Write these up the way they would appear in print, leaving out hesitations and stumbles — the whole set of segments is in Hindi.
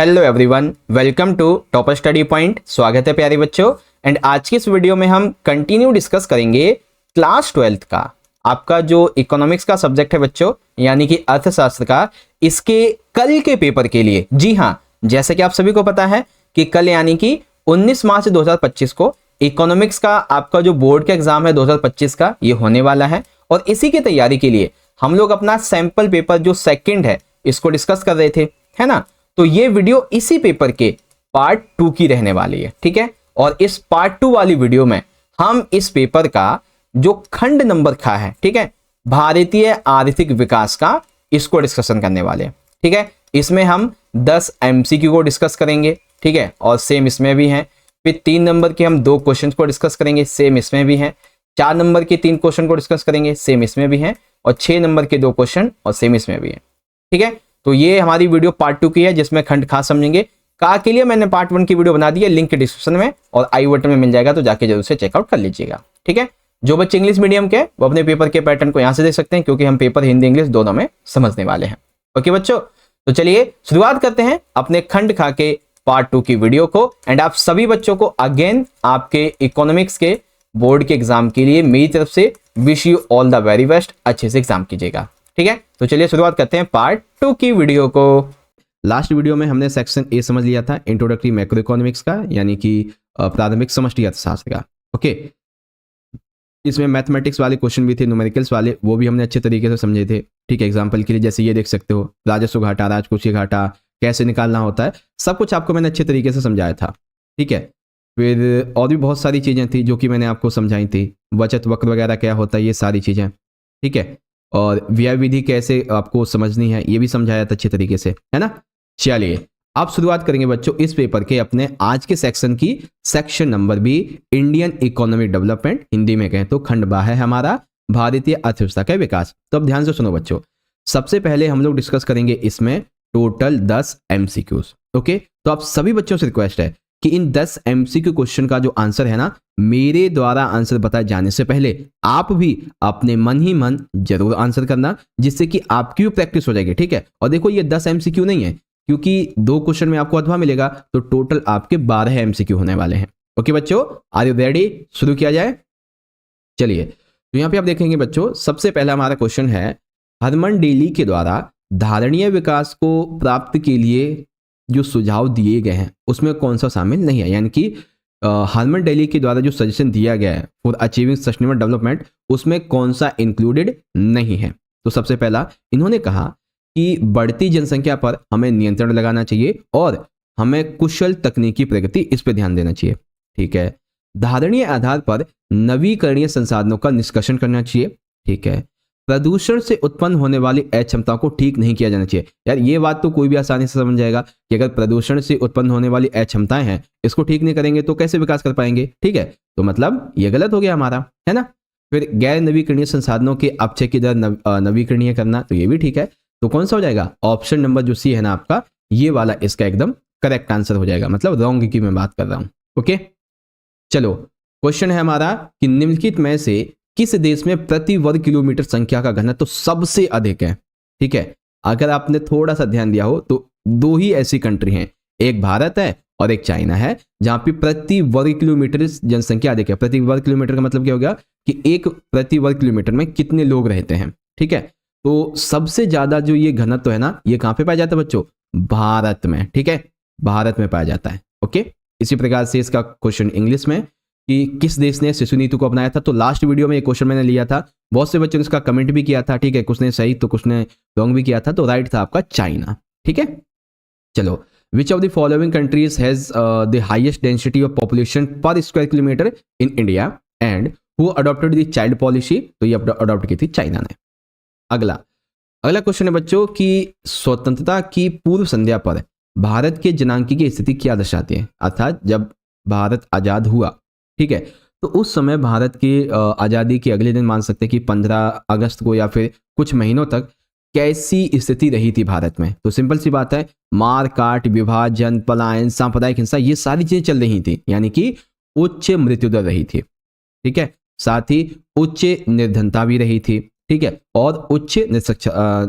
Hello everyone, welcome to topper study point. स्वागत है प्यारे बच्चों। एंड आज की इस वीडियो में हम कंटिन्यू डिस्कस करेंगे क्लास 12th का आपका जो इकोनॉमिक्स का सब्जेक्ट है बच्चों, यानी कि अर्थशास्त्र का, इसके कल के पेपर के लिए। जी हाँ, जैसे कि आप सभी को पता है कि कल यानी कि 19 मार्च 2025 को इकोनॉमिक्स का आपका जो बोर्ड का एग्जाम है 2025 का, ये होने वाला है। और इसी की तैयारी के लिए हम लोग अपना सैंपल पेपर जो सेकंड है इसको डिस्कस कर रहे थे, है ना। तो ये वीडियो इसी पेपर के पार्ट 2 की रहने वाली है, ठीक है। और इस पार्ट 2 वाली वीडियो में हम इस पेपर का जो खंड नंबर खा है, ठीक है, भारतीय आर्थिक विकास का, इसको डिस्कशन करने वाले हैं, ठीक है। इसमें हम 10 एमसीक्यू को डिस्कस करेंगे, ठीक है, और सेम इसमें भी है। फिर 3 नंबर के हम 2 क्वेश्चन को डिस्कस करेंगे, सेम इसमें भी है। 4 नंबर के 3 क्वेश्चन को डिस्कस करेंगे, सेम इसमें भी है। और 6 नंबर के 2 क्वेश्चन और सेम इसमें भी है, ठीक है। तो ये हमारी वीडियो पार्ट 2 की है, जिसमें खंड खास समझेंगे। का के लिए मैंने पार्ट 1 की वीडियो बना दी है, लिंक डिस्क्रिप्शन में और आई बटन में मिल जाएगा, तो जाके जरूर से चेकआउट कर लीजिएगा, ठीक है। जो बच्चे इंग्लिश मीडियम के वो अपने पेपर के पैटर्न को यहाँ से देख सकते हैं, क्योंकि हम पेपर हिंदी इंग्लिश दोनों में समझने वाले हैं। ओके बच्चों, तो चलिए शुरुआत करते हैं अपने खंड खा के पार्ट 2 की वीडियो को। एंड आप सभी बच्चों को अगेन आपके इकोनॉमिक्स के बोर्ड के एग्जाम के लिए मेरी तरफ से wish you all the very best. अच्छे से एग्जाम कीजिएगा, ठीक है। तो चलिए शुरुआत करते हैं पार्ट 2 की वीडियो को। लास्ट वीडियो में हमने सेक्शन ए समझ लिया था, इंट्रोडक्टरी मैक्रो इकोनॉमिक्स का, यानी कि प्रारंभिक समष्टि अर्थशास्त्र का। ओके, इसमें मैथमेटिक्स वाले क्वेश्चन भी थे, न्यूमेरिकल्स वाले, वो भी हमने अच्छे तरीके से समझे थे, ठीक है। एग्जाम्पल के लिए जैसे ये देख सकते हो, राजस्व घाटा, राजकोषीय घाटा कैसे निकालना होता है, सब कुछ आपको मैंने अच्छे तरीके से समझाया था, ठीक है। फिर और भी बहुत सारी चीज़ें थी जो कि मैंने आपको समझाई थी, बचत वक्र वगैरह क्या होता है, ये सारी चीज़ें, ठीक है। और व्यय विधि कैसे आपको समझनी है, ये भी समझाया था अच्छे तरीके से, है ना। चलिए आप शुरुआत करेंगे बच्चों इस पेपर के अपने आज के सेक्शन की। Section number B, Indian economic development, Hindi में कहें तो खंड बा है हमारा, भारतीय अर्थव्यवस्था का विकास। तो अब ध्यान से सुनो बच्चों, सबसे पहले हम लोग डिस्कस करेंगे इसमें टोटल 10 एमसीक्यूज। ओके, तो आप सभी बच्चों से रिक्वेस्ट है कि इन 10 एमसीक्यू क्वेश्चन का जो आंसर है ना, मेरे द्वारा आंसर बताए जाने से पहले आप भी अपने मन ही मन जरूर आंसर करना, जिससे कि आपकी भी प्रैक्टिस हो जाएगी, ठीक है। और देखो ये 10 एमसीक्यू नहीं है, क्योंकि 2 क्वेश्चन में आपको अथवा मिलेगा, तो टोटल आपके 12 एमसीक्यू होने वाले हैं। ओके बच्चों, आर यू रेडी? शुरू किया जाए। चलिए, तो यहां पे आप देखेंगे बच्चों, सबसे पहला हमारा क्वेश्चन है, हरमन डेली के द्वारा धारणीय विकास को प्राप्त के लिए जो सुझाव दिए गए हैं उसमें कौन सा शामिल नहीं है, यानी कि हरमन डेली के द्वारा जो सजेशन दिया गया है फॉर अचीविंग सस्टेनेबल डेवलपमेंट, उसमें कौन सा इंक्लूडेड नहीं है। तो सबसे पहला इन्होंने कहा कि बढ़ती जनसंख्या पर हमें नियंत्रण लगाना चाहिए और हमें कुशल तकनीकी प्रगति, इस पर ध्यान देना चाहिए, ठीक है। धारणीय आधार पर नवीकरणीय संसाधनों का निष्कर्षण करना चाहिए, ठीक है। प्रदूषण से उत्पन्न होने वाली अक्षमताओं को ठीक नहीं किया जाना चाहिए। यार ये बात तो कोई भी आसानी से समझ जाएगा कि अगर प्रदूषण से उत्पन्न होने वाली अक्षमताएं हैं, इसको ठीक नहीं करेंगे तो कैसे विकास कर पाएंगे, ठीक है। तो मतलब ये गलत हो गया हमारा, है ना। फिर गैर नवीकरणीय संसाधनों के अपचय की दर नवीकरणीय करना, तो ये भी ठीक है। तो कौन सा हो जाएगा? ऑप्शन नंबर जो सी है ना आपका, ये वाला इसका एकदम करेक्ट आंसर हो जाएगा, मतलब रॉन्ग की मैं बात कर रहा हूं। ओके, चलो क्वेश्चन है हमारा कि निम्नलिखित में से किस देश में प्रति वर्ग किलोमीटर संख्या का घनत्व तो सबसे अधिक है, ठीक है। अगर आपने थोड़ा सा ध्यान दिया हो तो 2 ही ऐसी कंट्री हैं, एक भारत है और एक चाइना है, जहां पे प्रति वर्ग किलोमीटर जनसंख्या अधिक है। प्रति वर्ग किलोमीटर का मतलब क्या हो गया कि एक प्रति वर्ग किलोमीटर में कितने लोग रहते हैं, ठीक है। तो सबसे ज्यादा जो ये घनत्व है ना, ये कहां पे पाया जाता है बच्चों? भारत में, ठीक है, भारत में पाया जाता है। ओके, इसी प्रकार से इसका क्वेश्चन इंग्लिश में कि किस देश ने शिशु नीति को अपनाया था, तो लास्ट वीडियो में एक क्वेश्चन मैंने लिया था, बहुत से बच्चों ने इसका कमेंट भी किया था, ठीक है। कुछ ने सही तो कुछ ने रॉन्ग भी किया था, तो राइट था आपका चाइना, ठीक है। चलो, which of the following countries has the highest density of population per square kilometre in India and who adopted the child policy, तो ये अडॉप्ट की थी चाइना ने। अगला क्वेश्चन है बच्चों कि स्वतंत्रता की पूर्व संध्या पर भारत के जनांकी की स्थिति क्या दर्शाती है, अर्थात जब भारत आजाद हुआ, ठीक है, तो उस समय भारत की आज़ादी के अगले दिन मान सकते हैं कि 15 अगस्त को या फिर कुछ महीनों तक कैसी स्थिति रही थी भारत में। तो सिंपल सी बात है, मार काट, विभाजन, पलायन, सांप्रदायिक हिंसा, ये सारी चीजें चल रही थी, यानी कि उच्च मृत्यु दर रही थी, ठीक है। साथ ही उच्च निर्धनता भी रही थी, ठीक है, और उच्च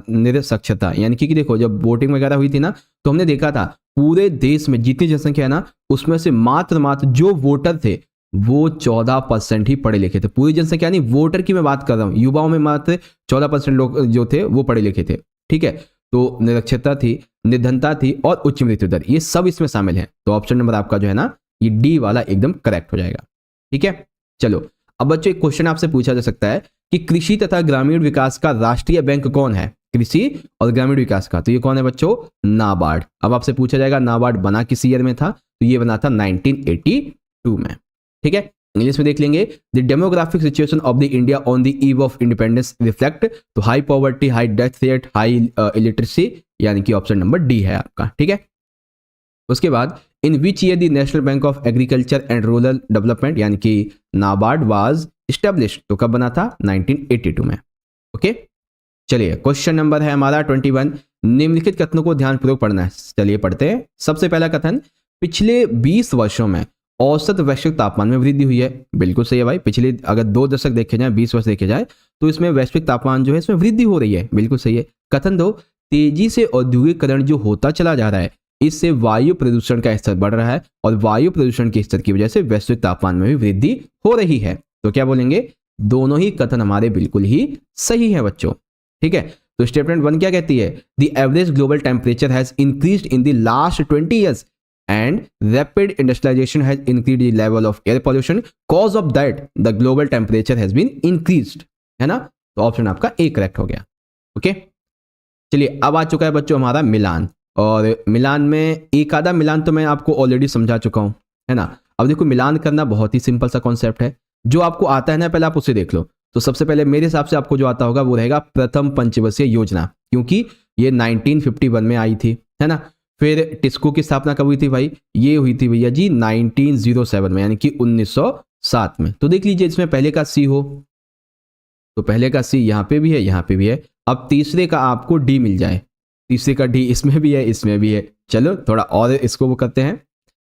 निरक्षरता, यानी कि देखो जब वोटिंग वगैरह हुई थी ना, तो हमने देखा था पूरे देश में जितनी जनसंख्या है ना, उसमें से मात्र जो वोटर थे वो 14% ही पढ़े लिखे थे। पूरी जनसंख्या नहीं, वोटर की मैं बात कर रहा हूँ। युवाओं में मात्र 14% लोग जो थे वो पढ़े लिखे थे, ठीक है। तो निरक्षरता थी, निर्धनता थी और उच्च मृत्यु दर, ये सब इसमें शामिल है। तो ऑप्शन नंबर आपका जो है ना, ये डी वाला एकदम करेक्ट हो जाएगा, ठीक है। चलो अब बच्चों एक क्वेश्चन आपसे पूछा जा सकता है कि कृषि तथा ग्रामीण विकास का राष्ट्रीय बैंक कौन है? कृषि और ग्रामीण विकास का, तो ये कौन है बच्चों? नाबार्ड। अब आपसे पूछा जाएगा नाबार्ड बना किस ईयर में था? तो ये बना था 1982 में, ठीक है। इंग्लिश में देख लेंगे, the demographic situation of the India on the eve of independence reflect, तो high poverty, high death rate, high illiteracy, यानी कि ऑप्शन नंबर डी है आपका, ठीक है। उसके बाद in which year the national bank of agriculture and rural development यानी कि नाबार्ड वाज एस्टेब्लिश्ड, तो कब बना था? 1982 में, ओके। चलिए क्वेश्चन नंबर है हमारा 21, निम्नलिखित कथनों को ध्यानपूर्वक पढ़ना है। चलिए पढ़ते हैं। सबसे पहला कथन, पिछले 20 वर्षों में औसत वैश्विक तापमान में वृद्धि हुई है। बिल्कुल सही है भाई, पिछले अगर 2 दशक देखे जाए, 20 वर्ष देखे जाए, तो इसमें वैश्विक तापमान जो है इसमें वृद्धि हो रही है, बिल्कुल सही है। कथन 2, तेजी से औद्योगिकरण जो होता चला जा रहा है, इससे वायु प्रदूषण का स्तर बढ़ रहा है और वायु प्रदूषण के स्तर की वजह से वैश्विक तापमान में भी वृद्धि हो रही है। तो क्या बोलेंगे? दोनों ही कथन हमारे बिल्कुल ही सही है बच्चों, ठीक है। तो स्टेटमेंट 1 क्या कहती है? The average global temperature has increased in the last 20 years and rapid industrialisation has increased the level of air pollution, cause of that the global temperature has been increased, है ना। तो ऑप्शन आपका ए करेक्ट हो गया, ओके। चलिए अब आ चुका है बच्चों हमारा मिलान, और मिलान में एक आधा मिलान तो मैं आपको ऑलरेडी समझा चुका हूं, है ना। अब देखो मिलान करना बहुत ही सिंपल सा कॉन्सेप्ट है, जो आपको आता है ना पहले आप उसे देख लो। तो सबसे पहले मेरे हिसाब से आपको जो आता होगा वो रहेगा प्रथम पंचवर्षीय योजना, क्योंकि ये 1951 में आई थी, है ना। फिर टिस्को की स्थापना कब हुई थी भाई? ये हुई थी भैया जी 1907 में, यानी कि 1907 में। तो देख लीजिए इसमें पहले का सी हो तो पहले का सी यहाँ पे भी है, यहाँ पे भी है। अब तीसरे का आपको डी मिल जाए, तीसरे का डी इसमें भी है, इसमें भी है। चलो थोड़ा और इसको वो करते हैं।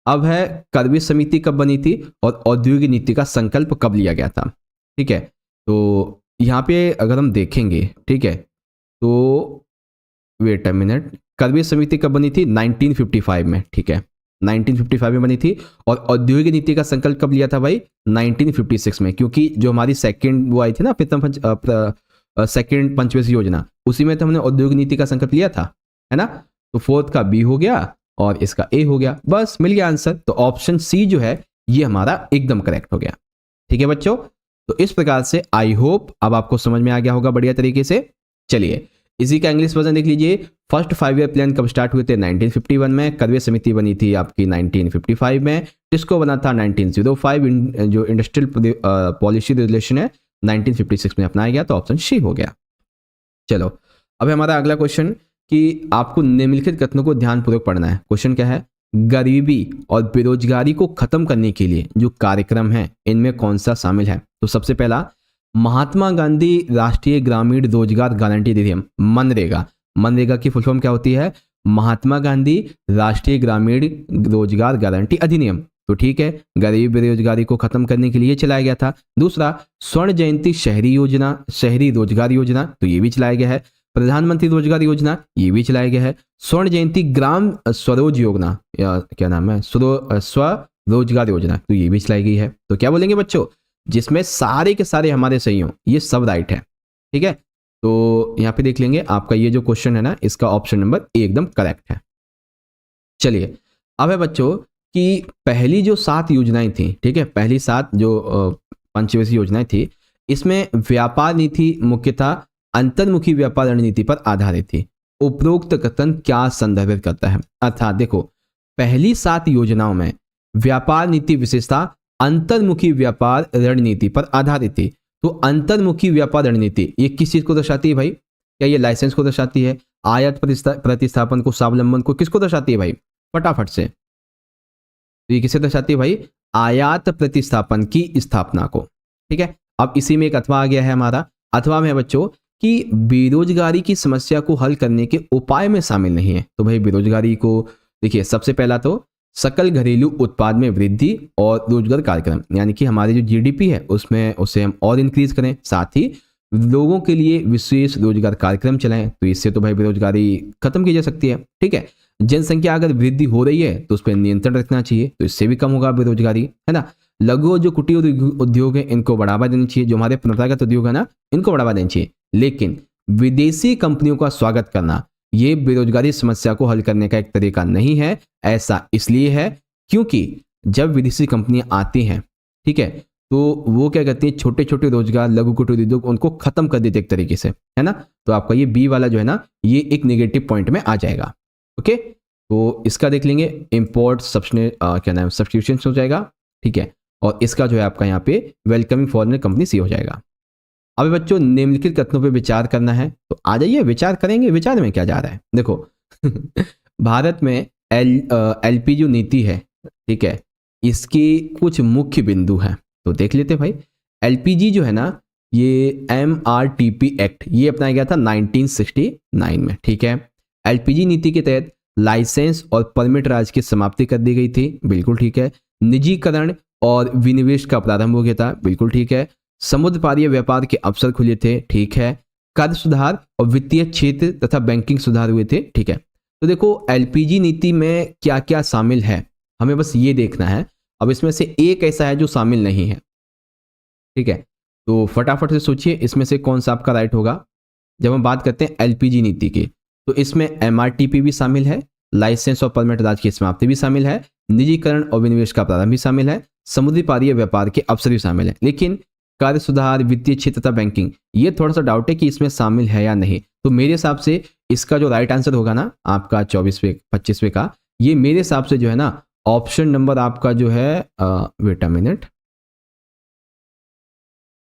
अब है करवी समिति कब बनी थी और औद्योगिक नीति का संकल्प कब लिया गया था, ठीक है। तो यहाँ पे अगर हम देखेंगे, ठीक है, तो वेट अ मिनट, करवी समिति कब बनी थी? 1955 में, ठीक है, 1955 में बनी थी। और औद्योगिक नीति का संकल्प कब लिया था भाई? 1956 में, क्योंकि जो हमारी सेकंड वो आई थी ना सेकंड पंचवर्षीय योजना, उसी में तो हमने औद्योगिक नीति का संकल्प लिया था, है ना। तो फोर्थ का बी हो गया और इसका ए हो गया, बस मिल गया आंसर। तो ऑप्शन सी जो है ये हमारा एकदम करेक्ट हो गया, ठीक है बच्चों। तो इस प्रकार से आई होप अब आपको समझ में आ गया होगा बढ़िया तरीके से। चलिए इसी का इंग्लिश वर्जन देख लीजिए। फर्स्ट 5 ईयर प्लान कब स्टार्ट हुए थे? 1951 में। करवे समिति बनी थी आपकी 1955 में। टिस्को बना था 1905। जो इंडस्ट्रियल पॉलिसी रेगुलेशन है 1956 में अपनाया गया, तो ऑप्शन सी हो गया। चलो अब हमारा अगला क्वेश्चन कि आपको निम्नलिखित कथनों को ध्यानपूर्वक पढ़ना है। क्वेश्चन क्या है? गरीबी और बेरोजगारी को खत्म करने के लिए जो कार्यक्रम है इनमें कौन सा शामिल है? तो सबसे पहला महात्मा गांधी राष्ट्रीय ग्रामीण रोजगार गारंटी अधिनियम, मनरेगा। मनरेगा की फुल फॉर्म क्या होती है? महात्मा गांधी राष्ट्रीय ग्रामीण रोजगार गारंटी अधिनियम। तो ठीक है, गरीबी बेरोजगारी को खत्म करने के लिए चलाया गया था। दूसरा स्वर्ण जयंती शहरी योजना, शहरी रोजगार योजना, तो ये भी चलाया गया है। प्रधानमंत्री रोजगार योजना, ये भी चलाया गया है। स्वर्ण जयंती ग्राम स्वरोज योजना, या क्या नाम है, स्वरोजगार योजना, तो ये भी चलाई गई है। तो क्या बोलेंगे बच्चों? जिसमें सारे के सारे हमारे सही हो, ये सब राइट है, ठीक है। तो यहाँ पे देख लेंगे आपका ये जो क्वेश्चन है ना, इसका ऑप्शन नंबर ए एकदम करेक्ट है। चलिए अब है बच्चों कि पहली जो 7 योजनाएं थी, ठीक है, पहली 7 जो पंचवर्षीय योजनाएं थी, इसमें व्यापार नीति मुख्यतः अंतर्मुखी व्यापार रणनीति पर आधारित थी। उपरोक्त कथन क्या संदर्भित करता है? अर्थात देखो, पहली 7 योजनाओं में व्यापार नीति विशेषता अंतर्मुखी व्यापार रणनीति पर आधारित थी। तो अंतर्मुखी व्यापार रणनीति ये किस चीज को दर्शाती है भाई? क्या ये लाइसेंस को दर्शाती है? आयात प्रतिस्थापन को, स्वावलंबन को, किसको दर्शाती है भाई? फटाफट से। तो ये किसे दर्शाती है भाई? आयात प्रतिस्थापन की स्थापना को, ठीक है। अब इसी में एक अथवा आ गया है हमारा। अथवा में है बच्चों कि बेरोजगारी की समस्या को हल करने के उपाय में शामिल नहीं है। तो भाई बेरोजगारी को देखिए, सबसे पहला तो सकल घरेलू उत्पाद में वृद्धि और रोजगार कार्यक्रम, यानी कि हमारी जो जीडीपी है उसमें उसे हम और इंक्रीज करें, साथ ही लोगों के लिए विशेष रोजगार कार्यक्रम चलाएं। तो इससे तो भाई बेरोजगारी खत्म की जा सकती है, ठीक है। जनसंख्या अगर वृद्धि हो रही है तो उस पर नियंत्रण रखना चाहिए, तो इससे भी कम होगा बेरोजगारी, है ना। लघु और जो कुटीर उद्योग है इनको बढ़ावा देना चाहिए, जो हमारे परंपरागत उद्योग है ना इनको बढ़ावा देना चाहिए। लेकिन विदेशी कंपनियों का स्वागत करना ये बेरोजगारी समस्या को हल करने का एक तरीका नहीं है। ऐसा इसलिए है क्योंकि जब विदेशी कंपनियां आती हैं, ठीक है, तो वो क्या करती है, छोटे छोटे रोजगार, लघु कुटीर उद्योग उनको खत्म कर देते एक तरीके से, है ना। तो आपका ये बी वाला जो है ना ये एक नेगेटिव पॉइंट में आ जाएगा। ओके, तो इसका देख लेंगे, इंपोर्ट क्या नाम सब्सटीट्यूशन हो जाएगा, ठीक है। और इसका जो है आपका यहाँ पे वेलकमिंग फॉरेनर कंपनी सी हो जाएगा। अब बच्चों निम्नलिखित कथनों पे विचार करना है, तो आ जाइए विचार करेंगे। विचार में क्या जा रहा है, देखो भारत में एलपीजी नीति है, ठीक है, इसकी कुछ मुख्य बिंदु हैं, तो देख लेते भाई। एलपीजी जो है ना ये MRTP एक्ट ये अपनाया गया था 1969 में, ठीक है। एलपीजी नीति के तहत लाइसेंस और परमिट राज की समाप्ति कर दी गई थी, बिल्कुल ठीक है। निजीकरण और विनिवेश का प्रारंभ हो गया था, बिल्कुल ठीक है। समुद्र पारीय व्यापार के अवसर खुले थे, ठीक है। कर सुधार और वित्तीय क्षेत्र तथा बैंकिंग सुधार हुए थे, ठीक है। तो देखो एलपीजी नीति में क्या क्या शामिल है हमें बस ये देखना है। अब इसमें से एक ऐसा है जो शामिल नहीं है, ठीक है, तो फटाफट से सोचिए इसमें से कौन सा आपका राइट होगा। जब हम बात करते हैं एलपीजी नीति की तो इसमें MRTP भी शामिल है, लाइसेंस और परमिट राज की समाप्ति भी शामिल है, निजीकरण और विनिवेश का प्रारंभ भी शामिल है, समुद्री पारीय व्यापार के अवसर भी शामिल है। लेकिन कार्य सुधार, वित्तीय क्षेत्र तथा बैंकिंग ये थोड़ा सा डाउट है कि इसमें शामिल है या नहीं। तो मेरे हिसाब से इसका जो राइट आंसर होगा ना आपका 25वें का, ये मेरे हिसाब से जो है ना ऑप्शन नंबर आपका जो है wait a minute,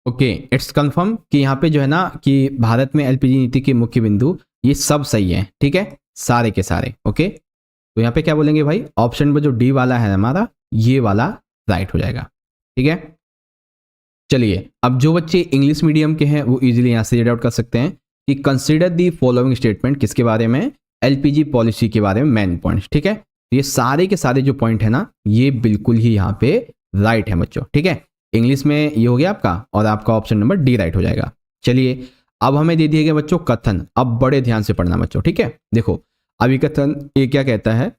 okay it's confirm कि यहाँ पे जो है ना कि भारत में एलपीजी नीति के मुख्य बिंदु ये सब सही है, ठीक है, सारे के सारे। ओके, तो यहाँ पे क्या बोलेंगे भाई, ऑप्शन नंबर जो डी वाला है हमारा ये वाला राइट हो जाएगा, ठीक है। चलिए अब जो बच्चे इंग्लिश मीडियम के हैं वो इजीली यहाँ से रीड आउट कर सकते हैं कि कंसीडर दी फॉलोइंग स्टेटमेंट, किसके बारे में, एलपीजी पॉलिसी के बारे में मेन पॉइंट्स, ठीक है। ये सारे के सारे जो पॉइंट है ना ये बिल्कुल ही यहाँ पे राइट है बच्चों, ठीक है। इंग्लिश में ये हो गया आपका और आपका ऑप्शन नंबर डी राइट हो जाएगा। चलिए अब हमें दे दिए गए बच्चों कथन, अब बड़े ध्यान से पढ़ना बच्चों, ठीक है। देखो अभी कथन ये क्या कहता है,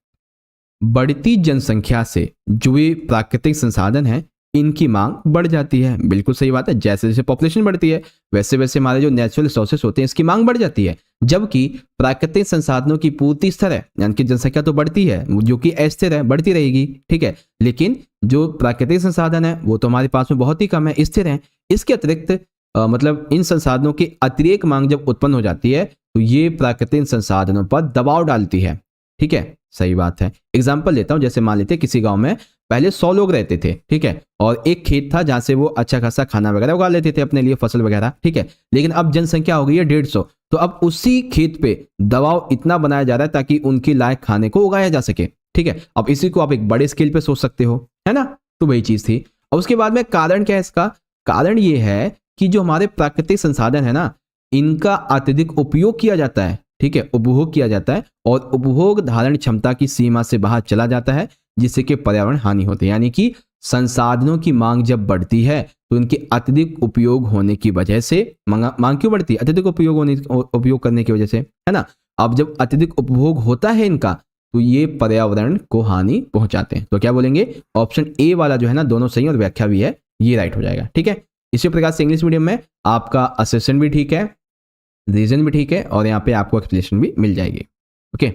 बढ़ती जनसंख्या से जो ये प्राकृतिक संसाधन है इनकी मांग बढ़ जाती है, बिल्कुल सही बात है। जैसे जैसे पॉपुलेशन बढ़ती है वैसे वैसे हमारे जो नेचुरल रिसोर्सेस होते हैं इसकी मांग बढ़ जाती है, जबकि प्राकृतिक संसाधनों की पूर्ति स्थिर है, यानी कि जनसंख्या तो बढ़ती है जो कि अस्थिर है, बढ़ती रहेगी, ठीक है। लेकिन जो प्राकृतिक संसाधन है वो तो हमारे पास में बहुत ही कम है, स्थिर है। इसके अतिरिक्त मतलब इन संसाधनों की अतिरिक्त मांग जब उत्पन्न हो जाती है तो ये प्राकृतिक संसाधनों पर दबाव डालती है, ठीक है, सही बात है। एग्जाम्पल लेता हूं, जैसे मान लेते किसी गांव में पहले 100 लोग रहते थे, ठीक है, और एक खेत था जहां से वो अच्छा खासा खाना वगैरह उगा लेते थे अपने लिए, फसल वगैरह, ठीक है। लेकिन अब जनसंख्या हो गई है 150, तो अब उसी खेत पे दबाव इतना बनाया जा रहा है ताकि उनके लायक खाने को उगाया जा सके, ठीक है। अब इसी को आप एक बड़े स्केल पे सोच सकते हो, है ना, तो वही चीज थी। और उसके बाद में कारण क्या है इसका, कारण ये है कि जो हमारे प्राकृतिक संसाधन है ना इनका अत्यधिक उपयोग किया जाता है, ठीक है, उपभोग किया जाता है और उपभोग धारण क्षमता की सीमा से बाहर चला जाता है जिससे कि पर्यावरण हानि होती है। यानी कि संसाधनों की मांग जब बढ़ती है तो इनके अत्यधिक उपयोग होने की वजह से मांग क्यों बढ़ती है, अत्यधिक उपयोग करने की वजह से, है ना। अब जब अत्यधिक उपभोग होता है इनका तो ये पर्यावरण को हानि पहुंचाते हैं। तो क्या बोलेंगे, ऑप्शन ए वाला जो है ना दोनों सही और व्याख्या भी है, ये राइट हो जाएगा, ठीक है। इसी प्रकार से इंग्लिश मीडियम में आपका असेसन भी ठीक है, रीजन भी ठीक है और यहाँ पे आपको एक्सप्लेनेशन भी मिल जाएगी। ओके,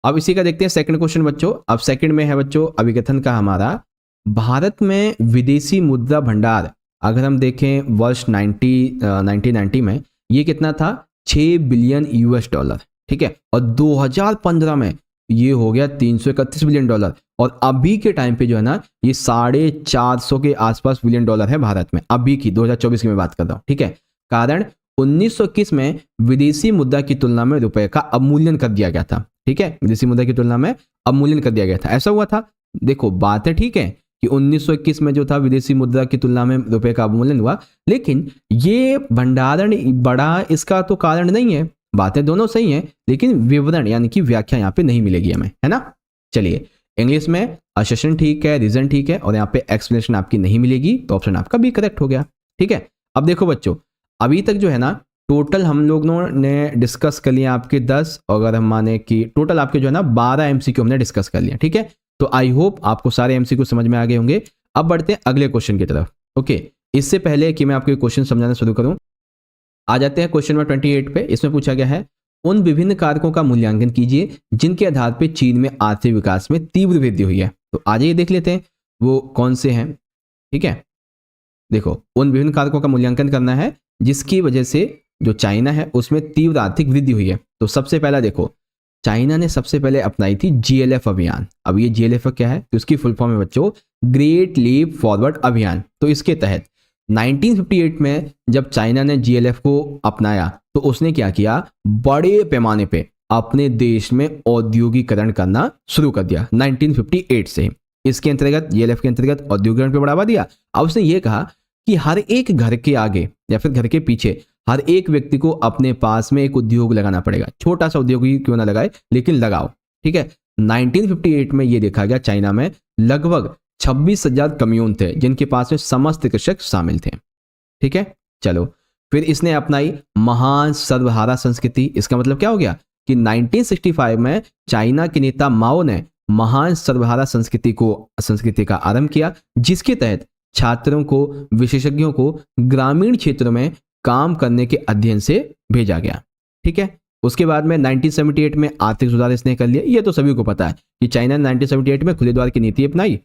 अब इसी का देखते हैं सेकंड क्वेश्चन बच्चों। अब सेकंड में है बच्चों अभिकथन का हमारा, भारत में विदेशी मुद्रा भंडार अगर हम देखें वर्ष 1990 में ये कितना था, 6 बिलियन US$, ठीक है, और 2015 में ये हो गया 331 बिलियन डॉलर, और अभी के टाइम पे जो है ना ये 450 के आसपास बिलियन डॉलर है भारत में, अभी की 2024 की मैं बात कर रहा हूँ, ठीक है। कारण 1921 में विदेशी मुद्रा की तुलना में रुपए का अवमूल्यन कर दिया गया था, ठीक है, विदेशी मुद्रा की तुलना में अवमूल्यन कर दिया गया था, ऐसा हुआ था। देखो बात है ठीक है कि 1921 में जो था विदेशी मुद्रा की तुलना में रुपए का अवमूल्यन हुआ, लेकिन ये भंडारण बढ़ा इसका तो कारण नहीं है। बातें दोनों सही हैं लेकिन विवरण यानी कि व्याख्या यहाँ पे नहीं मिलेगी हमें, है ना। चलिए इंग्लिश में असेसन ठीक है, रीजन ठीक है और यहाँ पे एक्सप्लेनेशन आपकी नहीं मिलेगी, तो ऑप्शन आपका बी करेक्ट हो गया, ठीक है। अब देखो बच्चों अभी तक जो है ना टोटल हम लोगों ने डिस्कस कर लिया आपके 10, अगर हम माने कि टोटल आपके जो है ना 12 एमसीक्यू हमने डिस्कस कर लिया, ठीक है। तो आई होप आपको सारे एमसीक्यू समझ में आ गए होंगे। अब बढ़ते हैं अगले क्वेश्चन की तरफ। ओके, इससे पहले कि मैं आपको क्वेश्चन समझाना शुरू करूं, आ जाते हैं क्वेश्चन नंबर 28 पे। इसमें पूछा गया है उन विभिन्न कारकों का मूल्यांकन कीजिए जिनके आधार पर चीन में आर्थिक विकास में तीव्र वृद्धि हुई है। तो आज ये देख लेते हैं वो कौन से हैं, ठीक है। देखो, उन विभिन्न कारकों का मूल्यांकन करना है जिसकी वजह से जो चाइना है उसमें तीव्र आर्थिक वृद्धि हुई है। तो सबसे पहला देखो, चाइना ने सबसे पहले अपनाई थी जीएलएफ अभियान। अब ये जीएलएफ क्या है, तो उसकी फुल फॉर्म है बच्चों ग्रेट लीप फॉरवर्ड अभियान। तो इसके तहत 1958 में जब चाइना ने जीएलएफ को अपनाया तो उसने क्या किया, बड़े पैमाने पे अपने देश में औद्योगिकरण करना शुरू कर दिया 1958 से। इसके अंतर्गत जीएलएफ के अंतर्गत औद्योगिकरण पे बढ़ावा दिया। अब उसने ये कहा कि हर एक घर के आगे या फिर घर के पीछे हर एक व्यक्ति को अपने पास में एक उद्योग लगाना पड़ेगा। छोटा सा उद्योग ही क्यों ना लगाए, लेकिन लगाओ, ठीक है। 1958 में ये देखा गया चाइना में लगभग 26,000 कम्यून थे जिनके पास में समस्त कृषक शामिल थे, ठीक है। चलो, फिर इसने अपनाई महान सर्वहारा संस्कृति। इसका मतलब क्या हो गया कि 1965 में चाइना के नेता माओ ने महान सर्वहारा संस्कृति का आरंभ किया, जिसके तहत छात्रों को, विशेषज्ञों को ग्रामीण क्षेत्रों में काम करने के अध्ययन से भेजा गया, ठीक है। उसके बाद में 1978 में आर्थिक सुधार इसने कर लिया। ये तो सभी को पता है कि चाइना ने 1978 में खुले द्वार की नीति अपनाई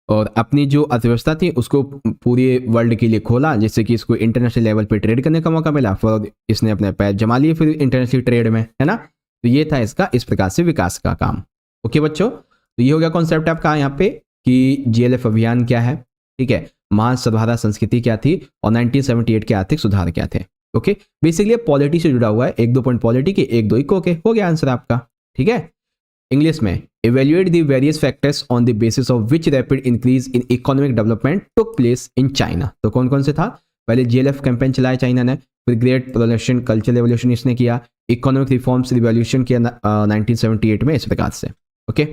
और अपनी जो अर्थव्यवस्था थी उसको पूरे वर्ल्ड के लिए खोला, जिससे कि इसको इंटरनेशनल लेवल पे ट्रेड करने का मौका मिला। फिर इसने अपने पैर जमा लिए फिर इंटरनेशनल ट्रेड में, है ना। तो ये था इसका इस प्रकार से विकास का काम। ओके बच्चों, तो ये हो गया कॉन्सेप्ट आपका यहाँ पे कि जीएलएफ अभियान क्या है, ठीक है, महान सर्वहारा संस्कृति क्या थी और 1978 के आर्थिक सुधार क्या थे। ओके, बेसिकली पॉलिटी से जुड़ा हुआ है, 1-2 पॉइंट पॉलिटी के, 1-2 इको के, हो गया आंसर आपका, ठीक है। इंग्लिश में evaluate the various factors on the basis of which rapid increase in economic development took place in China। तो कौन कौन से था, पहले जीएलएफ कैंपेन चलाया चाइना ने, फिर ग्रेट रेवोल्यूशन, कल्चरल रेवोल्यूशन इसने किया, इकोनॉमिक रिफॉर्म्स रिवॉल्यूशन किया 1978 में, इस प्रकार से। ओके,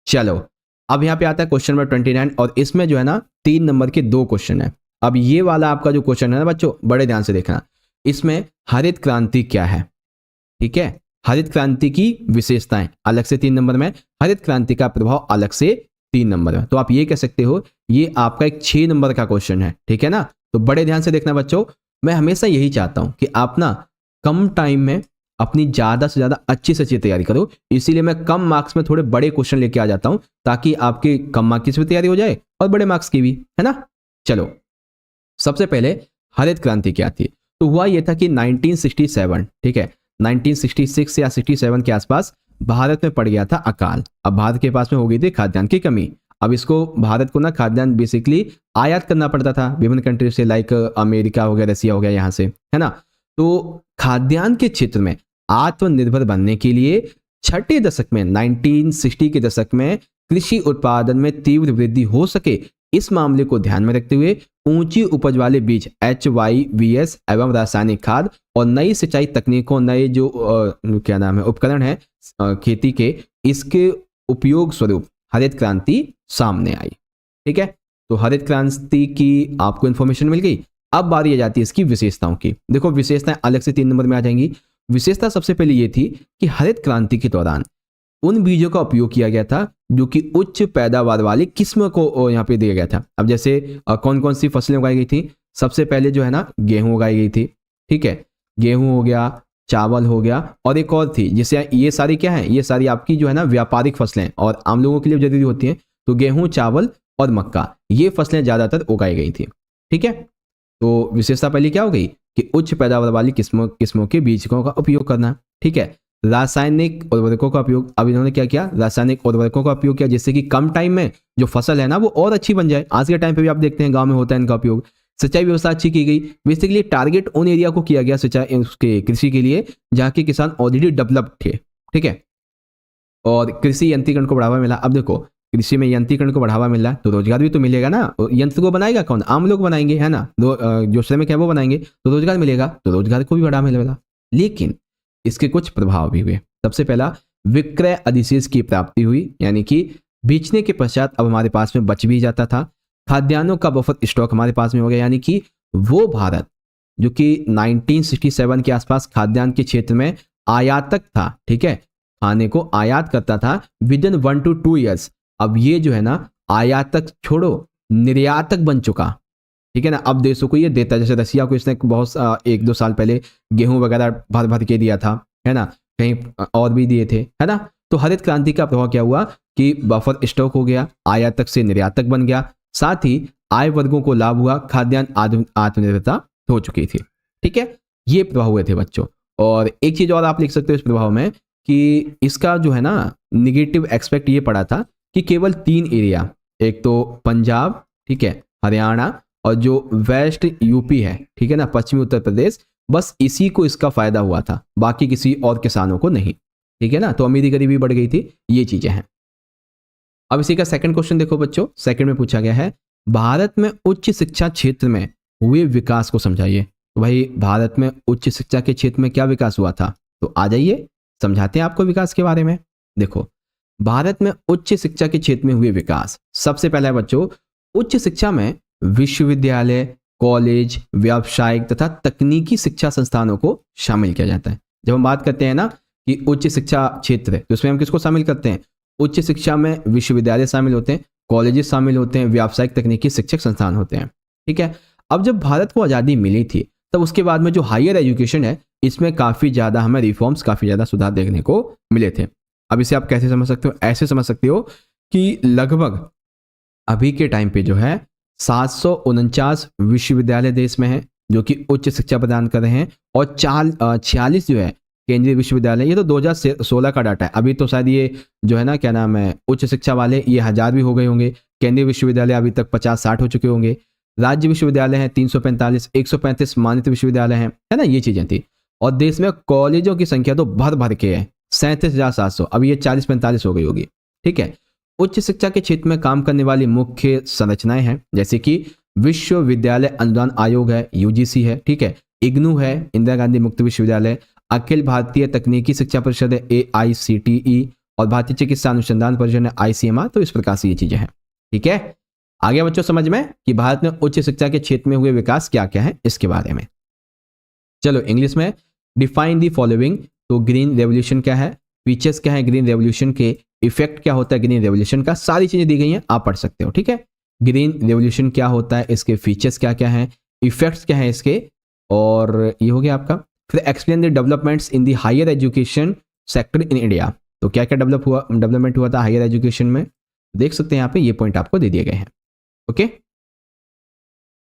चलो अब यहाँ पे आता है क्वेश्चन नंबर 29 और इसमें जो है ना 3 नंबर के 2 क्वेश्चन है। अब ये वाला आपका जो क्वेश्चन है ना बच्चों, बड़े ध्यान से देखना, इसमें हरित क्रांति क्या है, ठीक है। हरित क्रांति की विशेषताएं अलग से 3 नंबर में, हरित क्रांति का प्रभाव अलग से 3 नंबर में। तो आप ये कह सकते हो ये आपका एक 6 नंबर का क्वेश्चन है, ठीक है ना। तो बड़े ध्यान से देखना बच्चों, मैं हमेशा यही चाहता हूं कि आप ना कम टाइम में अपनी ज़्यादा से ज़्यादा अच्छी से अच्छी तैयारी करो। इसीलिए मैं कम मार्क्स में थोड़े बड़े क्वेश्चन लेके आ जाता हूं ताकि आपकी कम मार्क्स की भी तैयारी हो जाए और बड़े मार्क्स की भी, है ना। चलो, सबसे पहले हरित क्रांति क्या थी, तो हुआ यह था कि 1967, ठीक है, 1966 या 67 के आसपास भारत में पड़ गया था अकाल। अब भारत के पास में हो गई थी खाद्यान्न की कमी। अब इसको भारत को ना खाद्यान्न बेसिकली आयात करना पड़ता था विभिन्न कंट्री से, लाइक अमेरिका हो गया, रसिया हो गया, यहाँ से, है ना। तो खाद्यान्न के क्षेत्र में आत्मनिर्भर बनने के लिए छठे दशक में 1960 के दशक में कृषि उत्पादन में तीव्र वृद्धि हो सके, इस मामले को ध्यान में रखते हुए ऊंची उपज वाले बीज HYVS एवं रासायनिक खाद और नई सिंचाई तकनीकों, नए जो क्या नाम है उपकरण है खेती के, इसके उपयोग स्वरूप हरित क्रांति सामने आई, ठीक है। तो हरित क्रांति की आपको इंफॉर्मेशन मिल गई। अब बारी आ जाती है इसकी विशेषताओं की। देखो, विशेषताएं अलग से 3 नंबर में आ जाएंगी। विशेषता सबसे पहले ये थी कि हरित क्रांति के दौरान उन बीजों का उपयोग किया गया था जो कि उच्च पैदावार वाली किस्म को यहाँ पे दिया गया था। अब जैसे कौन कौन सी फसलें उगाई गई थी, सबसे पहले जो है ना गेहूं उगाई गई थी, ठीक है, गेहूं हो गया, चावल हो गया और एक और थी जिससे ये सारी क्या है, ये सारी आपकी जो है ना व्यापारिक फसलें और आम लोगों के लिए जरूरी होती हैं। तो गेहूं, चावल और मक्का, ये फसलें ज्यादातर उगाई गई थी, ठीक है। तो विशेषता पहली क्या हो गई कि उच्च पैदावार वाली किस्मों के बीजों का उपयोग करना, ठीक है। रासायनिक उर्वरकों का उपयोग, अब इन्होंने क्या किया, रासायनिक उर्वरकों का उपयोग किया जिससे कि कम टाइम में जो फसल है ना वो और अच्छी बन जाए। आज के टाइम पे भी आप देखते हैं गांव में होता है इनका उपयोग। सिंचाई व्यवस्था अच्छी की गई, बेसिकली टारगेट उन एरिया को किया गया सिंचाई उसके कृषि के लिए जहाँ के किसान ऑलरेडी डेवलप्ड थे, ठीक है। और कृषि यंत्रीकरण को बढ़ावा मिला। अब देखो, कृषि में यंत्रीकरण को बढ़ावा मिला तो रोजगार भी तो मिलेगा ना। यंत्र को बनाएगा कौन, आम लोग बनाएंगे, है ना, जो श्रमिक है वो बनाएंगे, तो रोजगार मिलेगा, तो रोजगार को भी बढ़ावा मिलेगा। लेकिन इसके कुछ प्रभाव भी हुए। सबसे पहला, विक्रय अधिशेष की प्राप्ति हुई, यानी कि बेचने के पश्चात अब हमारे पास में बच भी जाता था। खाद्यान्नों का बफर स्टॉक हमारे पास में हो गया, यानी कि वो भारत जो कि 1967 के आसपास खाद्यान्न के क्षेत्र में आयातक था, ठीक है, खाने को आयात करता था विद इन 1 to 2 ईयर्स। अब ये जो है ना आयातक छोड़ो निर्यातक बन चुका, ठीक है ना। अब देशों को ये देता है, जैसे रसिया को इसने बहुत 1-2 साल पहले गेहूं वगैरह भर भर के दिया था, है ना, कहीं और भी दिए थे, है ना। तो हरित क्रांति का प्रभाव क्या हुआ कि बफर स्टॉक हो गया, आयातक से निर्यातक बन गया, साथ ही आय वर्गों को लाभ हुआ, खाद्यान्न आत्मनिर्भरता हो चुकी थी, ठीक है। ये प्रभाव हुए थे बच्चों। और एक चीज और आप लिख सकते हो इस प्रभाव में कि इसका जो है ना निगेटिव एक्सपेक्ट ये पड़ा था कि केवल 3 एरिया, एक तो पंजाब, ठीक है, हरियाणा और जो वेस्ट यूपी है, ठीक है ना, पश्चिमी उत्तर प्रदेश, बस इसी को इसका फायदा हुआ था, बाकी किसी और किसानों को नहीं, ठीक है ना। तो अमीरी गरीबी बढ़ गई थी, ये चीजें हैं। अब इसी का सेकंड क्वेश्चन देखो बच्चों, सेकंड में पूछा गया है भारत में उच्च शिक्षा क्षेत्र में हुए विकास को समझाइए। तो भाई भारत में उच्च शिक्षा के क्षेत्र में क्या विकास हुआ था, तो आ जाइए समझाते हैं आपको विकास के बारे में। देखो भारत में उच्च शिक्षा के क्षेत्र में हुए विकास, सबसे पहला है बच्चों उच्च शिक्षा में विश्वविद्यालय, कॉलेज, व्यावसायिक तथा तकनीकी शिक्षा संस्थानों को शामिल किया जाता है। जब हम बात करते हैं ना कि उच्च शिक्षा क्षेत्र, तो इसमें हम किसको शामिल करते हैं, उच्च शिक्षा में विश्वविद्यालय शामिल होते हैं, कॉलेजेस शामिल होते हैं, व्यावसायिक तकनीकी शिक्षक संस्थान होते हैं, ठीक है। अब जब भारत को आज़ादी मिली थी तब उसके बाद में जो हायर एजुकेशन है इसमें काफ़ी ज़्यादा हमें रिफॉर्म्स, काफ़ी ज़्यादा सुधार देखने को मिले थे। अब इसे आप कैसे समझ सकते हो, ऐसे समझ सकते हो कि लगभग अभी के टाइम पे जो है 749 विश्वविद्यालय देश में है जो कि उच्च शिक्षा प्रदान कर रहे हैं, और 46 जो है केंद्रीय विश्वविद्यालय। ये तो 2016 का डाटा है, अभी तो शायद ये जो है ना क्या नाम है उच्च शिक्षा वाले ये 1000 भी हो गए होंगे। केंद्रीय विश्वविद्यालय अभी तक 50-60 हो चुके होंगे। राज्य विश्वविद्यालय हैं 345, 135 मान्यता विश्वविद्यालय हैं, है ना, ये चीजें थी। और देश में कॉलेजों की संख्या तो भर भर के है 37,700, अभी ये 40-45 हो गई होगी, ठीक है। उच्च शिक्षा के क्षेत्र में काम करने वाली मुख्य संरचनाएं हैं जैसे कि विश्वविद्यालय अनुदान आयोग है, यूजीसी है, ठीक है, इग्नू है, इंदिरा गांधी मुक्त विश्वविद्यालय, अखिल भारतीय तकनीकी शिक्षा परिषद है AICTE, और भारतीय चिकित्सा अनुसंधान परिषद है ICMR। तो इस प्रकार से ये चीजें हैं, ठीक है। आगे बच्चों समझ में कि भारत में उच्च शिक्षा के क्षेत्र में हुए विकास क्या क्या है इसके बारे में। चलो इंग्लिश में डिफाइन दी फॉलोइंग। तो ग्रीन रेवोल्यूशन क्या है, फीचर्स क्या है ग्रीन रेवोल्यूशन के, इफेक्ट क्या होता है ग्रीन रेवोल्यूशन का, सारी चीजें दी गई हैं, आप पढ़ सकते हो, ठीक है। ग्रीन रेवोल्यूशन क्या होता है, इसके फीचर्स क्या क्या हैं, इफेक्ट्स क्या है इसके, और ये हो गया आपका। फिर explain the developments in the higher education sector in India. तो क्या क्या डेवलपमेंट हुआ था हायर एजुकेशन में, देख सकते हैं यहाँ पे ये पॉइंट आपको दे दिए गए हैं, ओके।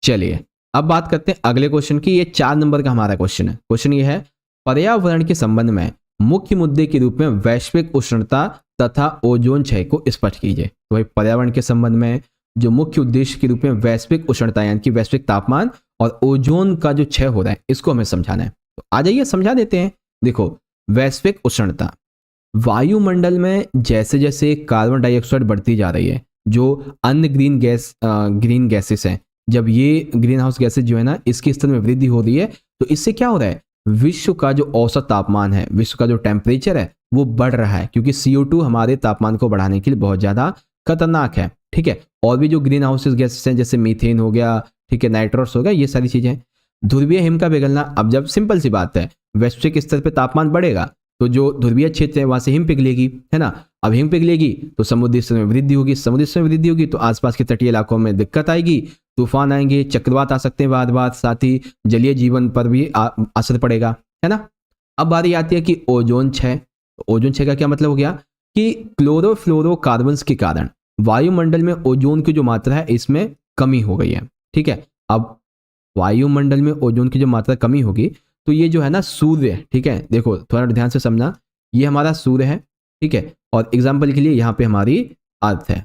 चलिए अब बात करते हैं अगले क्वेश्चन की। ये 4 नंबर का हमारा क्वेश्चन है। क्वेश्चन ये है पर्यावरण के संबंध में मुख्य मुद्दे के रूप में वैश्विक उष्णता तथा ओजोन क्षय को स्पष्ट कीजिए। तो भाई पर्यावरण के संबंध में जो मुख्य उद्देश्य के रूप में वैश्विक उष्णता यानी कि वैश्विक तापमान और ओजोन का जो क्षय हो रहा है इसको हमें समझाना है। तो आ जाइए समझा देते हैं। देखो वैश्विक उष्णता, वायुमंडल में जैसे जैसे कार्बन डाइऑक्साइड बढ़ती जा रही है, जो अन्य ग्रीन गैसेस हैं, जब ये ग्रीन हाउस गैसेस जो है ना इसके स्तर में वृद्धि हो रही है तो इससे क्या हो रहा है, विश्व का जो औसत तापमान है, विश्व का जो टेम्परेचर है वो बढ़ रहा है, क्योंकि CO2 हमारे तापमान को बढ़ाने के लिए बहुत ज़्यादा खतरनाक है, ठीक है। और भी जो ग्रीन हाउस गैसेस हैं जैसे मीथेन हो गया, ठीक है, नाइट्रोस हो गया, ये सारी चीज़ें। ध्रुवीय हिम का पिघलना, अब जब सिंपल सी बात है वैश्विक स्तर पर तापमान बढ़ेगा तो जो ध्रुवीय क्षेत्र है वहां से हिम पिघलेगी, है ना। अब हिम पिघलेगी तो समुद्री स्तर में वृद्धि होगी, समुद्री स्तर में वृद्धि होगी तो आसपास के तटीय इलाकों में दिक्कत आएगी, तूफान आएंगे, चक्रवात आ सकते हैं बाद बाद, साथ ही जलीय जीवन पर भी असर पड़ेगा, है ना। अब बारी आती है कि ओजोन क्षय। ओजोन क्षय का क्या मतलब हो गया कि क्लोरोफ्लोरोकार्बन्स के कारण वायुमंडल में ओजोन की जो मात्रा है इसमें कमी हो गई है, ठीक है। अब वायुमंडल में ओजोन की जो मात्रा कमी होगी तो ये जो है ना सूर्य, ठीक है, देखो थोड़ा ध्यान से समझना, ये हमारा सूर्य है, ठीक है, और एग्जाम्पल के लिए यहाँ पे हमारी अर्थ है,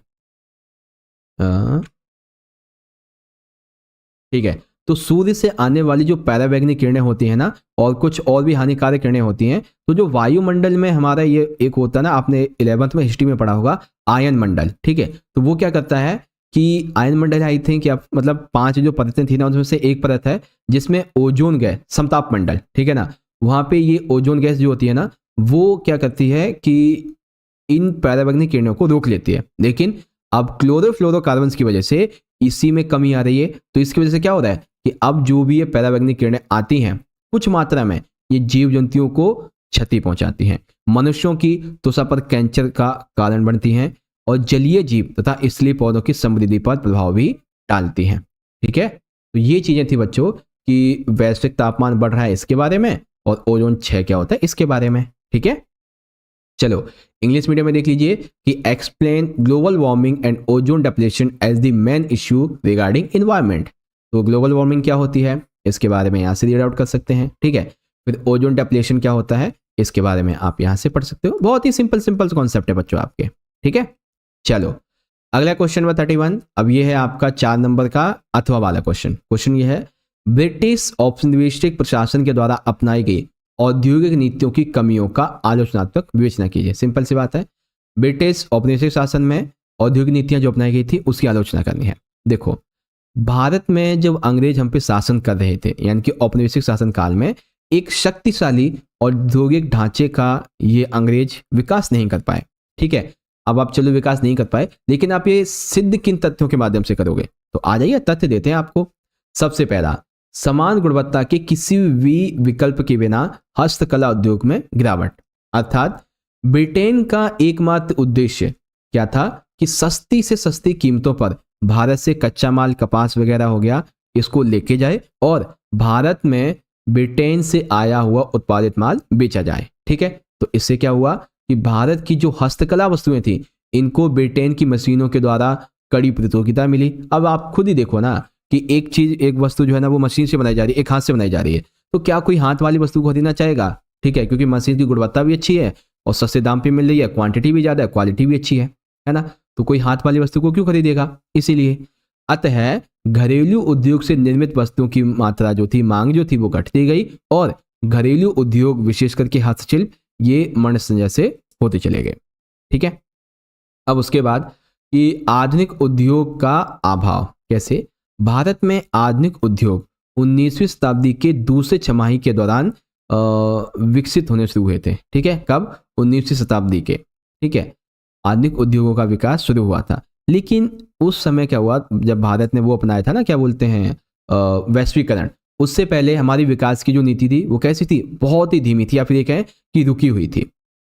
ठीक है। तो सूर्य से आने वाली जो पैरावैग्निक किरणें होती हैं ना, और कुछ और भी हानिकारक किरणें होती हैं, तो जो वायुमंडल में हमारा ये एक होता है ना, आपने 11th में हिस्ट्री में पढ़ा होगा आयन मंडल, ठीक है। तो वो क्या करता है कि आयन मंडल आई थिंक या मतलब 5 जो परतें थी ना उसमें से एक परत है जिसमें ओजोन गैस, समताप मंडल, ठीक है ना, वहां पे ये ओजोन गैस जो होती है ना वो क्या करती है कि इन पैरावैग्निक किरणों को रोक लेती है। लेकिन अब क्लोरोफ्लोरोकार्बन्स की वजह से इसी में कमी आ रही है, तो इसकी वजह से क्या हो रहा है, कि अब जो भी ये पराबैंगनी किरणें आती हैं कुछ मात्रा में ये जीव जंतुओं को क्षति पहुंचाती हैं, मनुष्यों की त्वचा पर कैंसर का कारण बनती हैं और जलीय जीव तथा इसलिए पौधों की समृद्धि पर प्रभाव भी डालती हैं। ठीक है, तो ये चीजें थी बच्चों कि वैश्विक तापमान बढ़ रहा है इसके बारे में और ओजोन क्षय क्या होता है इसके बारे में। ठीक है, चलो इंग्लिश मीडियम में देख लीजिए कि explain global warming and ozone depletion as the main issue regarding environment. तो ग्लोबल वार्मिंग क्या होती है इसके बारे में यहाँ से रीड आउट कर सकते हैं। ठीक है, फिर ओजोन डिप्लेशन क्या होता है इसके बारे में आप यहाँ से पढ़ सकते हो। बहुत ही सिंपल कॉन्सेप्ट है बच्चों आपके। ठीक है, चलो अगला क्वेश्चन नंबर 31। अब ये है आपका 4 नंबर का अथवा वाला क्वेश्चन। क्वेश्चन ये है ब्रिटिश औपनिवेशिक प्रशासन के द्वारा अपनाई गई औद्योगिक नीतियों की कमियों का आलोचनात्मक विवेचना कीजिए। सिंपल सी बात है, ब्रिटिश औपनिवेशिक शासन में औद्योगिक नीतियां जो अपनाई गई थी उसकी आलोचना करनी है। देखो भारत में जब अंग्रेज हम पे शासन कर रहे थे यानी कि औपनिवेशिक शासन काल में एक शक्तिशाली औद्योगिक ढांचे का ये अंग्रेज विकास नहीं कर पाए। ठीक है, अब आप चलो विकास नहीं कर पाए लेकिन आप ये सिद्ध किन तथ्यों के माध्यम से करोगे, तो आ जाइए तथ्य देते हैं आपको। सबसे पहला, समान गुणवत्ता के किसी भी विकल्प के बिना हस्तकला उद्योग में गिरावट, अर्थात ब्रिटेन का एकमात्र उद्देश्य क्या था कि सस्ती से सस्ती कीमतों पर भारत से कच्चा माल कपास वगैरह हो गया इसको लेके जाए और भारत में ब्रिटेन से आया हुआ उत्पादित माल बेचा जाए। ठीक है, तो इससे क्या हुआ कि भारत की जो हस्तकला वस्तुएं थी इनको ब्रिटेन की मशीनों के द्वारा कड़ी प्रतियोगिता मिली। अब आप खुद ही देखो ना कि एक वस्तु जो है ना वो मशीन से बनाई जा रही है, एक हाथ से बनाई जा रही है, तो क्या कोई हाथ वाली वस्तु को खरीदना चाहेगा? ठीक है, क्योंकि मशीन की गुणवत्ता भी अच्छी है और सस्ते दाम पे मिल रही है, क्वांटिटी भी ज़्यादा है, क्वालिटी भी अच्छी है ना, तो कोई हाथ वाली वस्तु को क्यों खरीदेगा? इसीलिए अतः घरेलू उद्योग से निर्मित वस्तुओं की मात्रा जो थी, मांग जो थी वो घटती गई और घरेलू उद्योग विशेष करके हस्तशिल्प ये मणिसंजय से होते चले गए। ठीक है, अब उसके बाद कि आधुनिक उद्योग का अभाव कैसे? भारत में आधुनिक उद्योग 19वीं शताब्दी के दूसरे छमाही के दौरान विकसित होने शुरू हुए थे। ठीक है, कब? 19वीं शताब्दी के। ठीक है, आधुनिक उद्योगों का विकास शुरू हुआ था, लेकिन उस समय क्या हुआ जब भारत ने वो अपनाया था ना, क्या बोलते हैं, वैश्वीकरण, उससे पहले हमारी विकास की जो नीति थी वो कैसी थी? बहुत ही धीमी थी या फिर ये कहें कि रुकी हुई थी।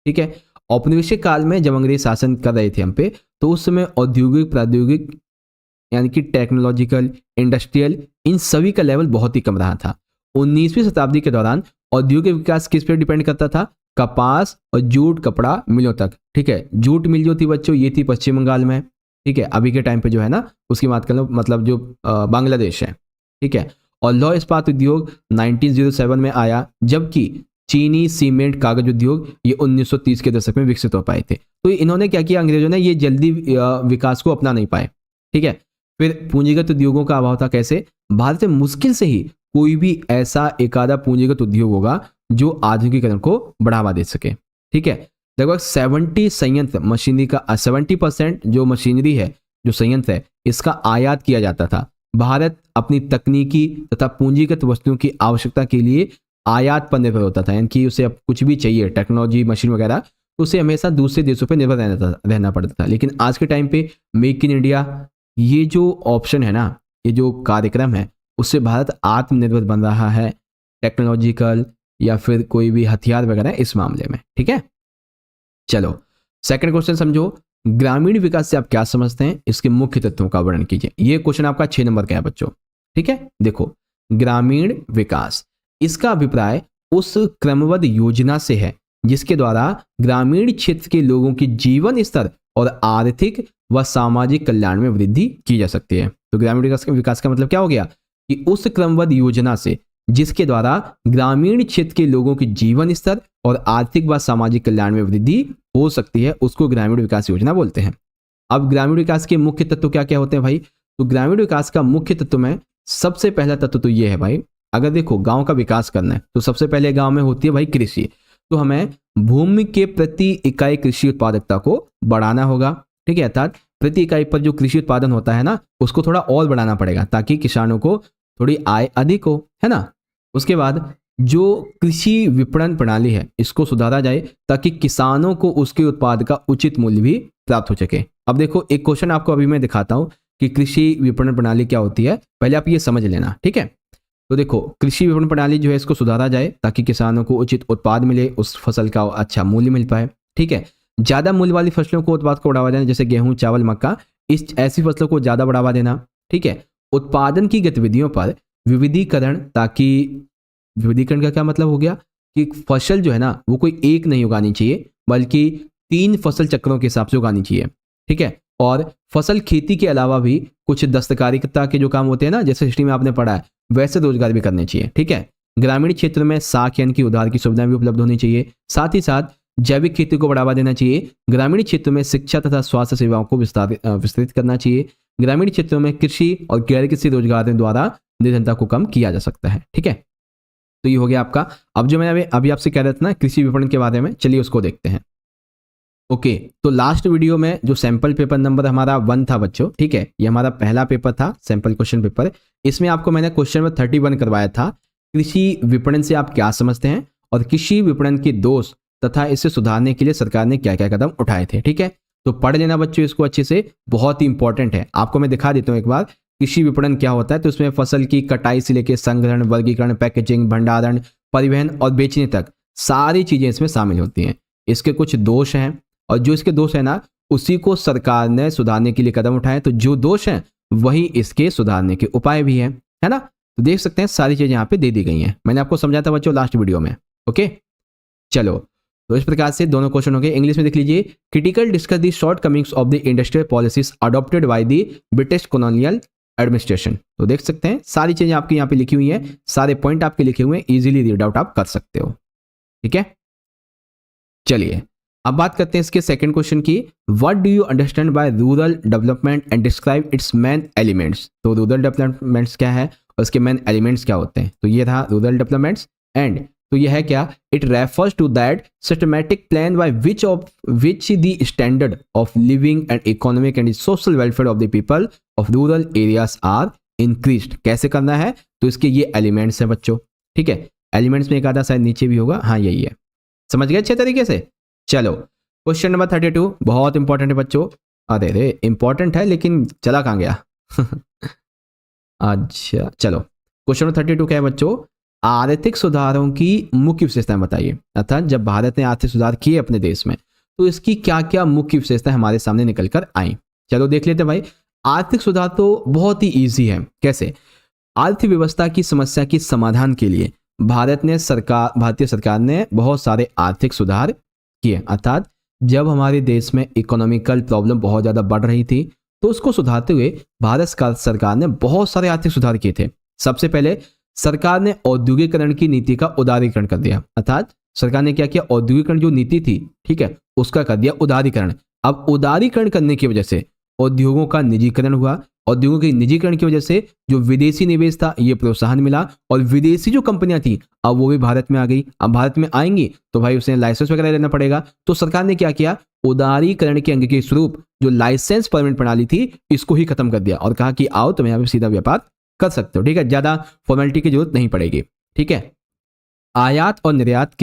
ठीक है, औपनिवेशिक काल में जब अंग्रेज शासन कर रहे थे हम पे, तो उस समय औद्योगिक प्रौद्योगिक यानी कि टेक्नोलॉजिकल, इंडस्ट्रियल, इन सभी का लेवल बहुत ही कम रहा था। 19वीं शताब्दी के दौरान औद्योगिक विकास किस पर डिपेंड करता था? कपास और जूट कपड़ा मिलों तक। ठीक है, जूट मिल जो थी बच्चों ये थी पश्चिम बंगाल में। ठीक है, अभी के टाइम पे जो है ना उसकी बात कर लो, मतलब जो बांग्लादेश है। ठीक है, और लौह इस्पात उद्योग 1907 में आया, जबकि चीनी सीमेंट कागज उद्योग ये 1930 के दशक में विकसित हो पाए थे। तो इन्होंने क्या किया, अंग्रेजों ने ये जल्दी विकास को अपना नहीं पाए। ठीक है, फिर पूंजीगत उद्योगों का अभाव था। कैसे? भारत में मुश्किल से ही कोई भी ऐसा एक आधा पूंजीगत उद्योग होगा जो आधुनिकीकरण को बढ़ावा दे सके। ठीक है, लगभग 70 संयंत्र मशीनरी का 70% जो मशीनरी है, जो संयंत्र है, इसका आयात किया जाता था। भारत अपनी तकनीकी तथा पूंजीगत वस्तुओं की आवश्यकता के लिए आयात पर निर्भर होता था, यानी कि उसे अब कुछ भी चाहिए टेक्नोलॉजी मशीन वगैरह, तो उसे हमेशा दूसरे देशों पर निर्भर रहना पड़ता था। लेकिन आज के टाइम पे मेक इन इंडिया ये जो ऑप्शन है ना, ये जो कार्यक्रम है, उससे भारत आत्मनिर्भर बन रहा है टेक्नोलॉजिकल या फिर कोई भी हथियार वगैरह इस मामले में। ठीक है, चलो सेकंड क्वेश्चन समझो, ग्रामीण विकास से आप क्या समझते हैं, इसके मुख्य तत्वों का वर्णन कीजिए। ये क्वेश्चन आपका 6 नंबर का है बच्चों। ठीक है, देखो ग्रामीण विकास, इसका अभिप्राय उस क्रमबद्ध योजना से है जिसके द्वारा ग्रामीण क्षेत्र के लोगों की जीवन स्तर और आर्थिक व सामाजिक कल्याण में वृद्धि की जा सकती है। तो ग्रामीण विकास का मतलब क्या हो गया कि उस क्रमबद्ध योजना से जिसके द्वारा ग्रामीण क्षेत्र के लोगों के जीवन स्तर और आर्थिक व सामाजिक कल्याण में वृद्धि हो सकती है, उसको ग्रामीण विकास योजना बोलते हैं। अब ग्रामीण विकास के मुख्य तत्व क्या क्या होते हैं भाई? तो ग्रामीण विकास का मुख्य तत्व में सबसे पहला तत्व तो ये है भाई, अगर देखो गांव का विकास करना है तो सबसे पहले गांव में होती है भाई कृषि। तो हमें भूमि के प्रति इकाई कृषि उत्पादकता को बढ़ाना होगा। ठीक है, अर्थात प्रति इकाई पर जो कृषि उत्पादन होता है ना, उसको थोड़ा और बढ़ाना पड़ेगा ताकि किसानों को थोड़ी आय अधिक हो, है ना। उसके बाद जो कृषि विपणन प्रणाली है इसको सुधारा जाए ताकि किसानों को उसके उत्पाद का उचित मूल्य भी प्राप्त हो सके। अब देखो एक क्वेश्चन आपको अभी मैं दिखाता हूं कि कृषि विपणन प्रणाली क्या होती है, पहले आप ये समझ लेना, ठीक है। तो देखो, कृषि विपणन प्रणाली जो है इसको सुधारा जाए ताकि किसानों को उचित उत्पाद मिले, उस फसल का अच्छा मूल्य मिल पाए, ठीक है। ज़्यादा मूल्य वाली फसलों को, उत्पाद को बढ़ावा देना, जैसे गेहूं, चावल, मक्का, इस ऐसी फसलों को ज़्यादा बढ़ावा देना, ठीक है। उत्पादन की गतिविधियों पर विविधीकरण, ताकि विविधीकरण का क्या मतलब हो गया कि फसल जो है ना वो कोई एक नहीं उगानी चाहिए बल्कि 3 फसल चक्रों के हिसाब से उगानी चाहिए, ठीक है। और फसल खेती के अलावा भी कुछ दस्तकारिता के जो काम होते हैं ना, जैसे हिस्ट्री में आपने पढ़ा है, वैसे रोजगार भी करने चाहिए, ठीक है। ग्रामीण क्षेत्र में साख यानी कि उधार की सुविधाएं भी उपलब्ध होनी चाहिए। साथ ही साथ जैविक खेती को बढ़ावा देना चाहिए। ग्रामीण क्षेत्र में शिक्षा तथा स्वास्थ्य सेवाओं को विस्तृत करना चाहिए। ग्रामीण क्षेत्रों में कृषि और गैर कृषि रोजगार द्वारा निर्धनता को कम किया जा सकता है, ठीक है। तो ये हो गया आपका। अब जो मैं अभी आपसे कह रहा था ना कृषि विपणन के बारे में, चलिए उसको देखते हैं। ओके, तो लास्ट वीडियो में जो सैंपल पेपर नंबर हमारा 1 था बच्चों, ठीक है, ये हमारा पहला पेपर था, सैंपल क्वेश्चन पेपर। इसमें आपको मैंने क्वेश्चन नंबर 31 करवाया था, कृषि विपणन से आप क्या समझते हैं और कृषि विपणन के दोष तथा इसे सुधारने के लिए सरकार ने क्या क्या कदम उठाए थे, ठीक है। तो पढ़ लेना बच्चों इसको अच्छे से, बहुत ही इंपॉर्टेंट है। आपको मैं दिखा देता हूँ एक बार कृषि विपणन क्या होता है। तो उसमें फसल की कटाई से लेकर संग्रहण, वर्गीकरण, पैकेजिंग, भंडारण, परिवहन और बेचने तक सारी चीजें इसमें शामिल होती हैं। इसके कुछ दोष हैं और जो इसके दोष है ना उसी को सरकार ने सुधारने के लिए कदम उठाए। तो जो दोष हैं वही इसके सुधारने के उपाय भी हैं, है ना। तो देख सकते हैं सारी चीजें यहाँ पे दे दी गई हैं। मैंने आपको समझाया था बच्चों लास्ट वीडियो में। ओके, चलो, तो इस प्रकार से दोनों क्वेश्चन हो गए। इंग्लिश में देख लीजिए, critical discuss the shortcomings of the industrial policies adopted by the British colonial administration. तो देख सकते हैं सारी चीजें आपकी यहाँ पे लिखी हुई हैं, सारे पॉइंट आपके लिखे हुए हैं, इजीली रीड आउट आप कर सकते हो, ठीक है। चलिए अब बात करते हैं इसके सेकंड क्वेश्चन की। What do you understand by rural development and describe it's main elements. तो रूरल डेवलपमेंट्स क्या है और उसके मेन एलिमेंट्स क्या होते हैं। तो ये रहा रूरल डेवलपमेंट्स एंड, तो यह है क्या, it refers to that systematic plan by which the standard of living and economic and social welfare of the people of rural areas are increased. कैसे करना है, तो इसके ये एलिमेंट्स हैं बच्चों, ठीक है। एलिमेंट्स में एक आधा शायद नीचे भी होगा, हाँ यही है, समझ गए अच्छे तरीके से। चलो क्वेश्चन नंबर 32 बहुत इंपॉर्टेंट है बच्चों। अरे रे इंपॉर्टेंट है लेकिन चला कहाँ गया अच्छा चलो, क्वेश्चन नंबर 32 क्या है बच्चों, आर्थिक सुधारों की मुख्य विशेषताएं बताइए। अर्थात जब भारत ने आर्थिक सुधार किए अपने देश में तो इसकी क्या क्या मुख्य विशेषताएं हमारे सामने निकल कर आई। चलो देख लेते भाई। आर्थिक सुधार तो बहुत ही ईजी है। कैसे, अर्थव्यवस्था की समस्या के समाधान के लिए भारतीय सरकार ने बहुत सारे आर्थिक सुधार किए। अर्थात जब हमारे देश में इकोनॉमिकल प्रॉब्लम बहुत ज़्यादा बढ़ रही थी तो उसको सुधारते हुए भारत सरकार ने बहुत सारे आर्थिक सुधार किए थे। सबसे पहले सरकार ने औद्योगिकरण की नीति का उदारीकरण कर दिया। अर्थात सरकार ने क्या किया, औद्योगिकरण जो नीति थी, ठीक है, उसका कर दिया उदारीकरण। अब उदारीकरण करने की वजह से उद्योगों का निजीकरण हुआ। उद्योगों के निजीकरण की वजह से जो विदेशी निवेश था ये प्रोत्साहन मिला और विदेशी जो कंपनियां थी अब वो भी भारत में आ गई। अब भारत में आएंगी तो भाई उसे लाइसेंस वगैरह लेना पड़ेगा। तो सरकार ने क्या किया, उदारीकरण के अंग के स्वरूप जो लाइसेंस परमिट प्रणाली थी इसको ही खत्म कर दिया और कहा कि आओ तुम यहाँ पे सीधा व्यापार कर सकते हो, ठीक है, ज्यादा फॉर्मेलिटी की जरूरत नहीं पड़ेगी, ठीक है। आयात और निर्यात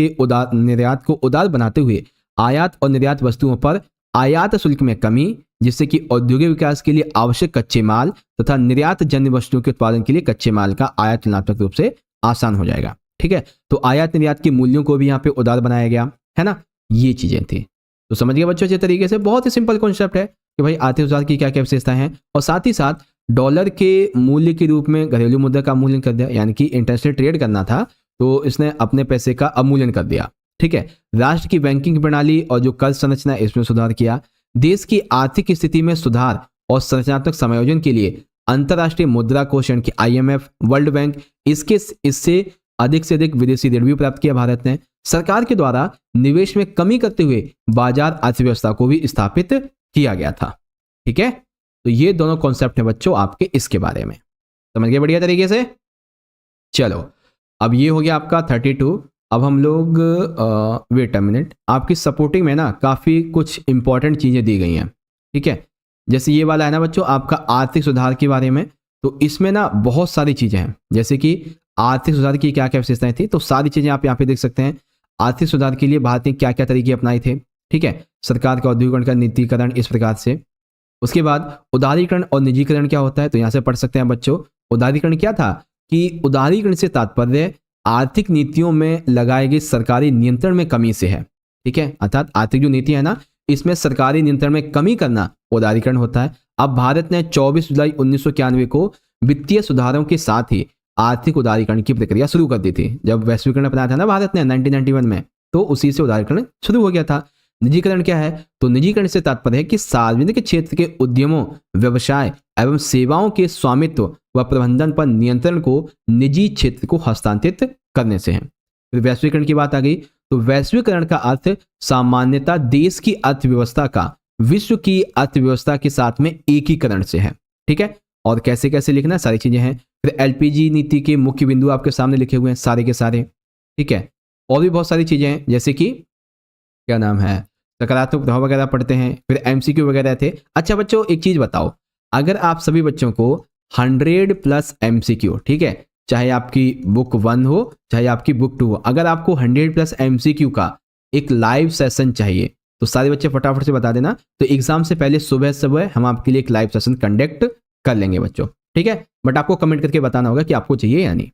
को उदार बनाते हुए आयात और निर्यात वस्तुओं पर आयात शुल्क में कमी, जिससे कि औद्योगिक विकास के लिए आवश्यक कच्चे माल तथा निर्यात जन्य वस्तुओं के उत्पादन के लिए कच्चे माल का आयात तुलनात्मक रूप से आसान हो जाएगा, ठीक है। तो आयात निर्यात के मूल्यों को भी यहाँ पे उदार बनाया गया है ना, ये चीजें थी। तो समझ गए बच्चों अच्छे तरीके से, बहुत ही सिंपल कॉन्सेप्ट है कि भाई आर्थिक सुधार की क्या क्या विशेषताएं हैं। और साथ ही साथ डॉलर के मूल्य के रूप में घरेलू मुद्रा का अवमूल्यन कर दिया, यानी कि इंटरनेशनल ट्रेड करना था तो इसने अपने पैसे का अवमूल्यन कर दिया, ठीक है। राष्ट्र की बैंकिंग प्रणाली और जो कर्ज संरचना इसमें सुधार किया। देश की आर्थिक स्थिति में सुधार और संरचनात्मक समायोजन के लिए अंतर्राष्ट्रीय मुद्रा कोष यानी कि IMF, वर्ल्ड बैंक, इससे अधिक से अधिक विदेशी ऋण भी प्राप्त किया भारत ने। सरकार के द्वारा निवेश में कमी करते हुए बाजार अर्थव्यवस्था को भी स्थापित किया गया था, ठीक है। तो ये दोनों कॉन्सेप्ट है बच्चों आपके इसके बारे में, समझ गए बढ़िया तरीके से। चलो अब ये हो गया आपका 32। अब हम लोग वेट अ मिनट, आपकी सपोर्टिंग में ना काफ़ी कुछ इंपॉर्टेंट चीज़ें दी गई हैं, ठीक है। जैसे ये वाला है ना बच्चों आपका आर्थिक सुधार के बारे में, तो इसमें ना बहुत सारी चीज़ें हैं, जैसे कि आर्थिक सुधार की क्या क्या विशेषताएं थी, तो सारी चीज़ें आप यहाँ पे देख सकते हैं। आर्थिक सुधार के लिए भारत ने क्या क्या तरीके अपनाए थे, ठीक है। सरकार का औद्योगिकरण का नीतिकरण इस प्रकार से, उसके बाद उदारीकरण और निजीकरण क्या होता है, तो यहाँ से पढ़ सकते हैं बच्चों। उदारीकरण क्या था कि उदारीकरण से तात्पर्य आर्थिक नीतियों में लगाए गए सरकारी नियंत्रण में कमी से है, ठीक है। अर्थात आर्थिक जो नीति है ना, इसमें सरकारी नियंत्रण में कमी करना उदारीकरण होता है। अब भारत ने 24 जुलाई 1991 को वित्तीय सुधारों के साथ ही आर्थिक उदारीकरण की प्रक्रिया शुरू कर दी थी। जब वैश्वीकरण अपनाया था ना भारत ने 1991 में, तो उसी से उदारीकरण शुरू हो गया था। निजीकरण क्या है, तो निजीकरण से तात्पर्य है कि सार्वजनिक क्षेत्र के उद्यमों, व्यवसाय एवं सेवाओं के स्वामित्व व प्रबंधन पर नियंत्रण को निजी क्षेत्र को हस्तांतरित करने से है। फिर वैश्वीकरण की बात आ गई, तो वैश्वीकरण का अर्थ सामान्यतः देश की अर्थव्यवस्था का विश्व की अर्थव्यवस्था के साथ में एकीकरण से है, ठीक है। और कैसे कैसे लिखना, सारी चीजें हैं। फिर एलपीजी नीति के मुख्य बिंदु आपके सामने लिखे हुए हैं सारे के सारे, ठीक है। और भी बहुत सारी चीजें हैं, जैसे कि क्या नाम है, सकारात्मक प्रभाव वगैरह पढ़ते हैं, फिर एमसीक्यू वगैरह थे। अच्छा बच्चों, एक चीज बताओ, अगर आप सभी बच्चों को 100+ एमसीक्यू, ठीक है, चाहे आपकी बुक 1 हो चाहे आपकी बुक 2 हो, अगर आपको 100+ एमसीक्यू का एक लाइव सेशन चाहिए तो सारे बच्चे फटाफट से बता देना। तो एग्जाम से पहले सुबह सुबह हम आपके लिए एक लाइव सेशन कंडक्ट कर लेंगे बच्चों, ठीक है। बट आपको कमेंट करके बताना होगा कि आपको चाहिए या नहीं।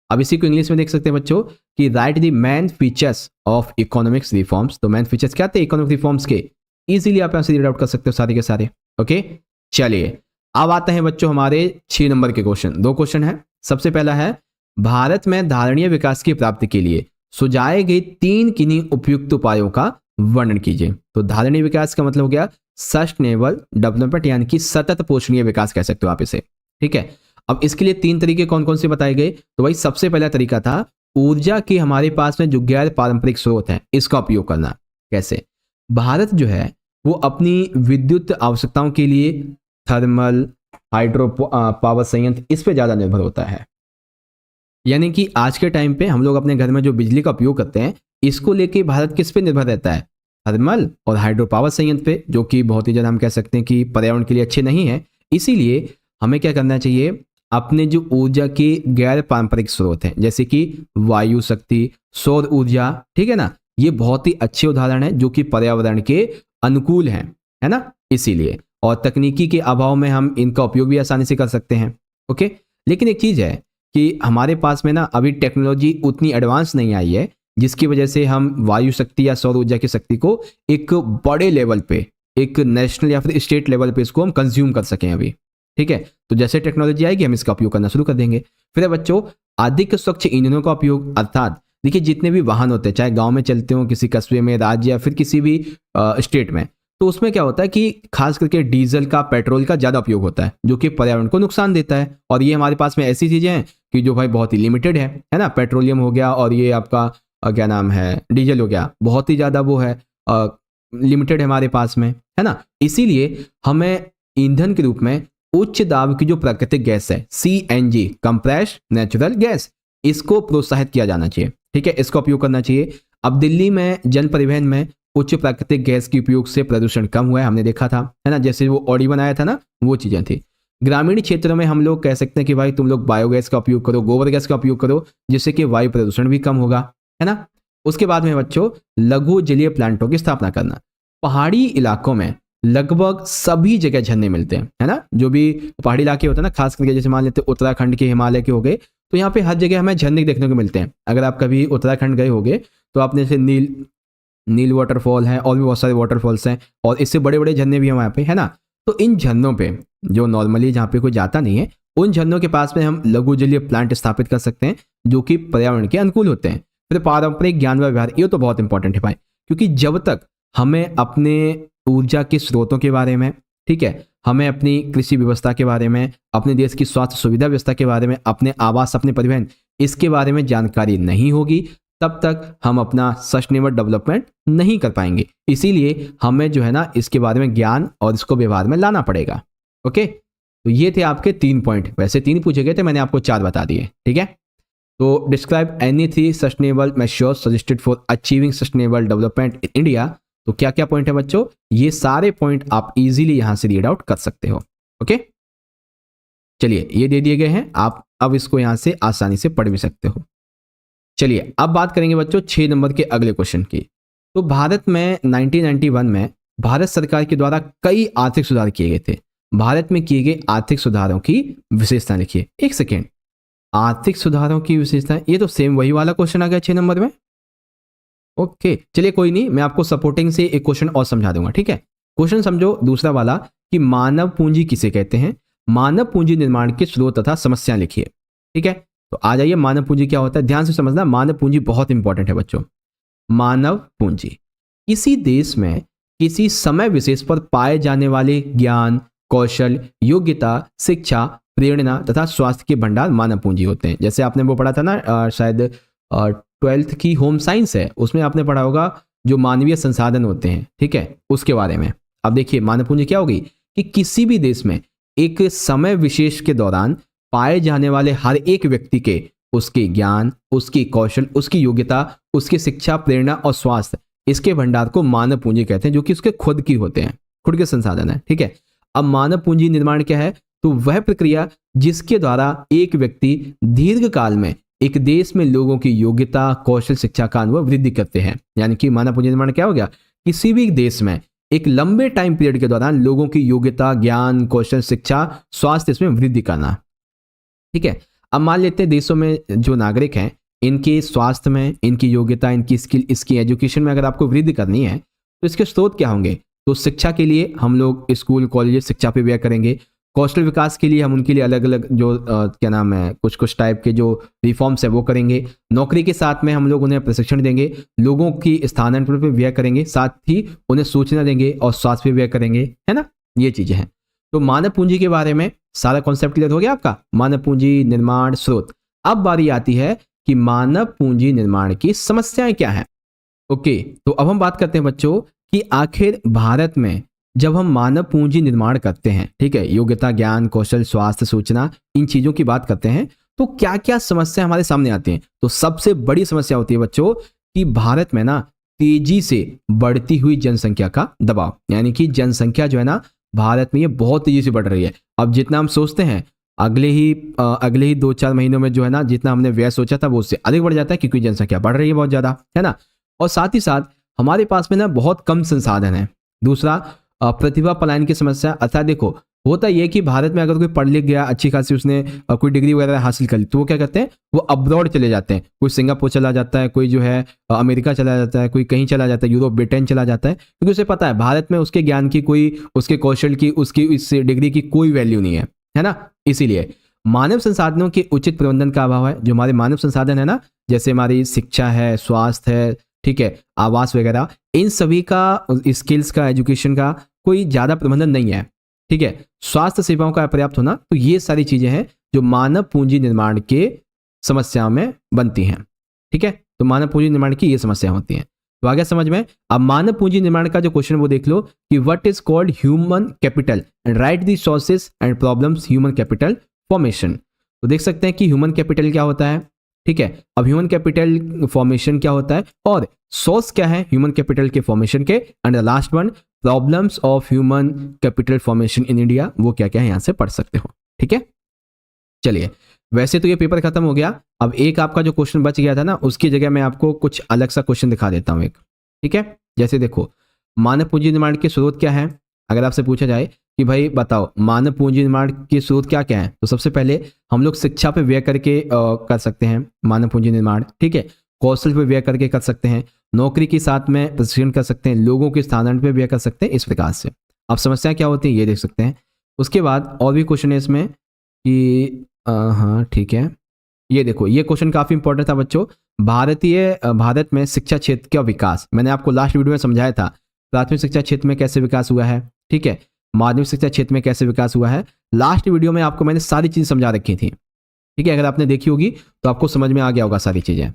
अब इसी को इंग्लिश में देख सकते हैं बच्चों कि right the main features of economics reforms. तो मेन फीचर्स क्या थे इकोनॉमिक रिफॉर्म्स के, इजीली आप यहाँ से रीड आउट कर सकते हो सारे के सारे। ओके, चलिए अब आते हैं बच्चों हमारे 6 नंबर के क्वेश्चन। 2 क्वेश्चन है। सबसे पहला है, भारत में धारणीय विकास की प्राप्ति के लिए सुझाए गए 3 किन्हीं उपयुक्त उपायों का वर्णन कीजिए। तो धारणीय विकास का मतलब हो गया सस्टेनेबल डेवलपमेंट, यानी कि सतत पोषणीय विकास कह सकते हो आप इसे, ठीक है। अब इसके लिए 3 तरीके कौन कौन से बताए गए, तो भाई सबसे पहला तरीका था ऊर्जा के हमारे पास में जो गैर पारंपरिक स्रोत हैं इसका उपयोग करना। कैसे, भारत जो है वो अपनी विद्युत आवश्यकताओं के लिए थर्मल, हाइड्रो पावर संयंत्र इस पे ज्यादा निर्भर होता है। यानी कि आज के टाइम पे हम लोग अपने घर में जो बिजली का उपयोग करते हैं इसको लेके भारत किस पे निर्भर रहता है, थर्मल और हाइड्रो पावर संयंत्र पे, जो कि बहुत ही ज्यादा हम कह सकते हैं कि पर्यावरण के लिए अच्छे नहीं है। इसीलिए हमें क्या करना चाहिए, अपने जो ऊर्जा के गैर पारंपरिक स्रोत हैं जैसे कि वायु शक्ति, सौर ऊर्जा, ठीक है ना, ये बहुत ही अच्छे उदाहरण है जो कि पर्यावरण के अनुकूल हैं, है ना। इसीलिए और तकनीकी के अभाव में हम इनका उपयोग भी आसानी से कर सकते हैं। ओके, लेकिन एक चीज है कि हमारे पास में ना अभी टेक्नोलॉजी उतनी एडवांस नहीं आई है जिसकी वजह से हम वायु शक्ति या सौर ऊर्जा की शक्ति को एक बड़े लेवल पे, एक नेशनल या फिर स्टेट लेवल पे इसको हम कंज्यूम कर सकें अभी, ठीक है। तो जैसे टेक्नोलॉजी आएगी हम इसका उपयोग करना शुरू कर देंगे। फिर बच्चों, अधिक स्वच्छ ईंधनों का उपयोग, अर्थात देखिए जितने भी वाहन होते हैं, चाहे गांव में चलते हो, किसी कस्बे में, राज्य या फिर किसी भी स्टेट में, तो उसमें क्या होता है कि खास करके डीजल का, पेट्रोल का ज्यादा उपयोग होता है जो कि पर्यावरण को नुकसान देता है। और ये हमारे पास में ऐसी चीजें हैं कि जो भाई बहुत ही लिमिटेड है ना। पेट्रोलियम हो गया और ये आपका क्या नाम है, डीजल हो गया, बहुत ही ज्यादा वो है, लिमिटेड है हमारे पास में, है ना। इसीलिए हमें ईंधन के रूप में उच्च दाब की जो प्राकृतिक गैस है CNG, कंप्रेस्ड नेचुरल गैस, इसको प्रोत्साहित किया जाना चाहिए, ठीक है, इसका उपयोग करना चाहिए। अब दिल्ली में जन परिवहन में उच्च प्राकृतिक गैस के उपयोग से प्रदूषण कम हुआ है, हमने देखा था, है ना, जैसे वो ऑडी बनाया था ना, वो चीजें थी। ग्रामीण क्षेत्रों में हम लोग कह सकते हैं कि भाई तुम लोग बायोगैस का उपयोग करो, गोबर गैस का उपयोग करो, जिससे कि वायु प्रदूषण भी कम होगा, है ना। उसके बाद में बच्चों, लघु जलीय प्लांटों की स्थापना करना। पहाड़ी इलाकों में लगभग सभी जगह झरने मिलते हैं, है ना। जो भी पहाड़ी इलाके होते हैं ना, खास करके जैसे मान लेते हैं उत्तराखंड के, हिमालय के हो गए, तो यहाँ पे हर जगह हमें झरने देखने को मिलते हैं। अगर आप कभी उत्तराखंड गए होगे तो आपने जैसे नील वाटरफॉल है और भी बहुत सारे वाटरफॉल्स हैं, और इससे बड़े बड़े झरने भी हैं वहाँ पे, है ना। तो इन झरनों पे जो नॉर्मली जहाँ पे कोई जाता नहीं है, उन झरनों के पास में हम लघु जलीय प्लांट स्थापित कर सकते हैं जो कि पर्यावरण के अनुकूल होते हैं। फिर पारंपरिक ज्ञान व व्यवहार, ये तो बहुत इंपॉर्टेंट है भाई, क्योंकि जब तक हमें अपने ऊर्जा के स्रोतों के बारे में, ठीक है, हमें अपनी कृषि व्यवस्था के बारे में, अपने देश की स्वास्थ्य सुविधा व्यवस्था के बारे में, अपने आवास, अपने परिवहन, इसके बारे में जानकारी नहीं होगी, तब तक हम अपना सस्टेनेबल डेवलपमेंट नहीं कर पाएंगे। इसीलिए हमें जो है ना इसके बारे में ज्ञान और इसको व्यवहार में लाना पड़ेगा। ओके, तो ये थे आपके 3 पॉइंट। वैसे 3 पूछे गए थे, मैंने आपको 4 बता दिए, ठीक है। तो describe any 3 sustainable measures suggested for achieving sustainable development in India. तो क्या क्या पॉइंट है बच्चों, ये सारे पॉइंट आप इजीली यहां से रीड आउट कर सकते हो। ओके, चलिए ये दे दिए गए हैं, आप अब इसको यहां से आसानी से पढ़ भी सकते हो। चलिए अब बात करेंगे बच्चों 6 नंबर के अगले क्वेश्चन की। तो भारत में 1991 में भारत सरकार के द्वारा कई आर्थिक सुधार किए गए थे। भारत में किए गए आर्थिक सुधारों की विशेषता लिखिए। एक सेकेंड, आर्थिक सुधारों की विशेषता, ये तो सेम वही वाला क्वेश्चन आ गया 6 नंबर में। ओके चलिए कोई नहीं, मैं आपको सपोर्टिंग से एक क्वेश्चन और समझा दूंगा, ठीक है। क्वेश्चन समझो दूसरा वाला कि मानव पूंजी किसे कहते हैं। मानव पूंजी निर्माण के स्रोत तथा समस्याएं लिखिए, ठीक है। तो आ जाइए, मानव पूंजी क्या होता है, ध्यान से समझना, मानव पूंजी बहुत इंपॉर्टेंट है बच्चों। मानव पूंजी किसी देश में किसी समय विशेष पर पाए जाने वाले ज्ञान, कौशल, योग्यता, शिक्षा, प्रेरणा तथा स्वास्थ्य के भंडार मानव पूंजी होते हैं। जैसे आपने वो पढ़ा था ना, शायद 12th की होम साइंस है, उसमें आपने पढ़ा होगा जो मानवीय संसाधन होते हैं, ठीक है, उसके बारे में। अब देखिए मानव पूंजी क्या होगी कि किसी भी देश में एक समय विशेष के दौरान पाए जाने वाले हर एक व्यक्ति के उसके ज्ञान, उसकी कौशल, उसकी योग्यता, उसकी शिक्षा, प्रेरणा और स्वास्थ्य, इसके भंडार को मानव पूंजी कहते हैं, जो कि उसके खुद की होते हैं, खुद के संसाधन है, ठीक है। अब मानव पूंजी निर्माण क्या है, तो वह प्रक्रिया जिसके द्वारा एक व्यक्ति दीर्घ काल में एक देश में लोगों की योग्यता, कौशल, शिक्षा का अनुभव वृद्धि करते हैं। यानी कि मानव पूंजी निर्माण क्या हो गया, किसी भी देश में एक लंबे टाइम पीरियड के दौरान लोगों की योग्यता, ज्ञान, कौशल, शिक्षा, स्वास्थ्य, इसमें वृद्धि करना, ठीक है। अब मान लेते हैं देशों में जो नागरिक हैं, इनके स्वास्थ्य में, इनकी योग्यता, इनकी स्किल, इसकी एजुकेशन में अगर आपको वृद्धि करनी है तो इसके स्रोत क्या होंगे, तो शिक्षा के लिए हम लोग स्कूल, कॉलेज, शिक्षा पे व्यय करेंगे। कौशल विकास के लिए हम उनके लिए अलग अलग जो क्या नाम है, कुछ कुछ टाइप के जो रिफॉर्म्स है वो करेंगे। नौकरी के साथ में हम लोग उन्हें प्रशिक्षण देंगे, लोगों की स्थानांतरण पे व्यय करेंगे, साथ ही उन्हें सूचना देंगे और स्वास्थ्य पे व्यय करेंगे, है ना, ये चीजें हैं। तो मानव पूंजी के बारे में सारा कॉन्सेप्ट क्लियर हो गया आपका, मानव पूंजी निर्माण स्रोत। अब बारी आती है कि मानव पूंजी निर्माण की समस्याएं क्या है। ओके, तो अब हम बात करते हैं बच्चों कि आखिर भारत में जब हम मानव पूंजी निर्माण करते हैं, ठीक है, योग्यता, ज्ञान, कौशल, स्वास्थ्य, सूचना, इन चीजों की बात करते हैं, तो क्या क्या समस्या हमारे सामने आती हैं। तो सबसे बड़ी समस्या होती है बच्चों कि भारत में ना तेजी से बढ़ती हुई जनसंख्या का दबाव, यानी कि जनसंख्या जो है ना भारत में ये बहुत तेजी से बढ़ रही है। अब जितना हम सोचते हैं अगले ही 2-4 महीनों में जो है ना, जितना हमने व्यय सोचा था वो उससे अधिक बढ़ जाता है, क्योंकि जनसंख्या बढ़ रही है बहुत ज्यादा, है ना। और साथ ही साथ हमारे पास में ना बहुत कम संसाधन है। दूसरा, प्रतिभा पलायन की समस्या। अर्थात देखो, होता यह कि भारत में अगर कोई पढ़ लिख गया, अच्छी खासी उसने कोई डिग्री वगैरह हासिल कर ली, तो वो क्या करते हैं, वो अब्रॉड चले जाते हैं। कोई सिंगापुर चला जाता है, कोई जो है अमेरिका चला जाता है, कोई कहीं चला जाता है, यूरोप, ब्रिटेन चला जाता है, क्योंकि उसे पता है भारत में उसके ज्ञान की कोई, उसके कौशल की, उसकी इस डिग्री की कोई वैल्यू नहीं है ना। इसीलिए मानव संसाधनों के उचित प्रबंधन का अभाव है। जो हमारे मानव संसाधन है ना, जैसे हमारी शिक्षा है, स्वास्थ्य है, ठीक है, आवास वगैरह, इन सभी का, स्किल्स का, एजुकेशन का कोई ज्यादा प्रबंधन नहीं है, ठीक है। स्वास्थ्य सेवाओं का पर्याप्त होना, तो ये सारी चीजें हैं जो मानव पूंजी निर्माण के समस्याओं में बनती हैं, ठीक है। तो मानव पूंजी निर्माण की ये समस्या होती हैं। तो आगे समझ में। अब मानव पूंजी निर्माण का जो क्वेश्चन वो देख लो कि what is called human capital and right the sources and problems human capital formation. तो देख सकते हैं कि ह्यूमन कैपिटल क्या होता है, ठीक है। अब ह्यूमन कैपिटल फॉर्मेशन क्या होता है और सोर्स क्या है ह्यूमन कैपिटल के फॉर्मेशन के, and the last one problems of human capital formation in India, वो क्या क्या है यहां से पढ़ सकते हो, ठीक है। चलिए, वैसे तो ये पेपर खत्म हो गया। अब एक आपका जो क्वेश्चन बच गया था ना, उसकी जगह मैं आपको कुछ अलग सा क्वेश्चन दिखा देता हूं एक, ठीक है। जैसे देखो, मानव पूंजी निर्माण के स्रोत क्या है। अगर आपसे पूछा जाए कि भाई बताओ मानव पूंजी निर्माण के स्रोत क्या क्या है, तो सबसे पहले हम लोग शिक्षा पे व्यय करके कर सकते हैं मानव पूंजी निर्माण, ठीक है। कौशल पे व्यय करके कर सकते हैं, नौकरी के साथ में प्रशिक्षण कर सकते हैं, लोगों के स्थानांतरण पे व्यय कर सकते हैं, इस प्रकार से। अब समस्या क्या होती है ये देख सकते हैं। उसके बाद और भी क्वेश्चन है इसमें कि हाँ ठीक है, ये देखो, ये क्वेश्चन काफी इंपॉर्टेंट था बच्चों। भारत में शिक्षा क्षेत्र का विकास, मैंने आपको लास्ट वीडियो में समझाया था, प्राथमिक शिक्षा क्षेत्र में कैसे विकास हुआ है, ठीक है, माध्यमिक शिक्षा क्षेत्र में कैसे विकास हुआ है। लास्ट वीडियो में आपको मैंने सारी चीज समझा रखी थी, ठीक है। अगर आपने देखी होगी तो आपको समझ में आ गया होगा सारी चीजें,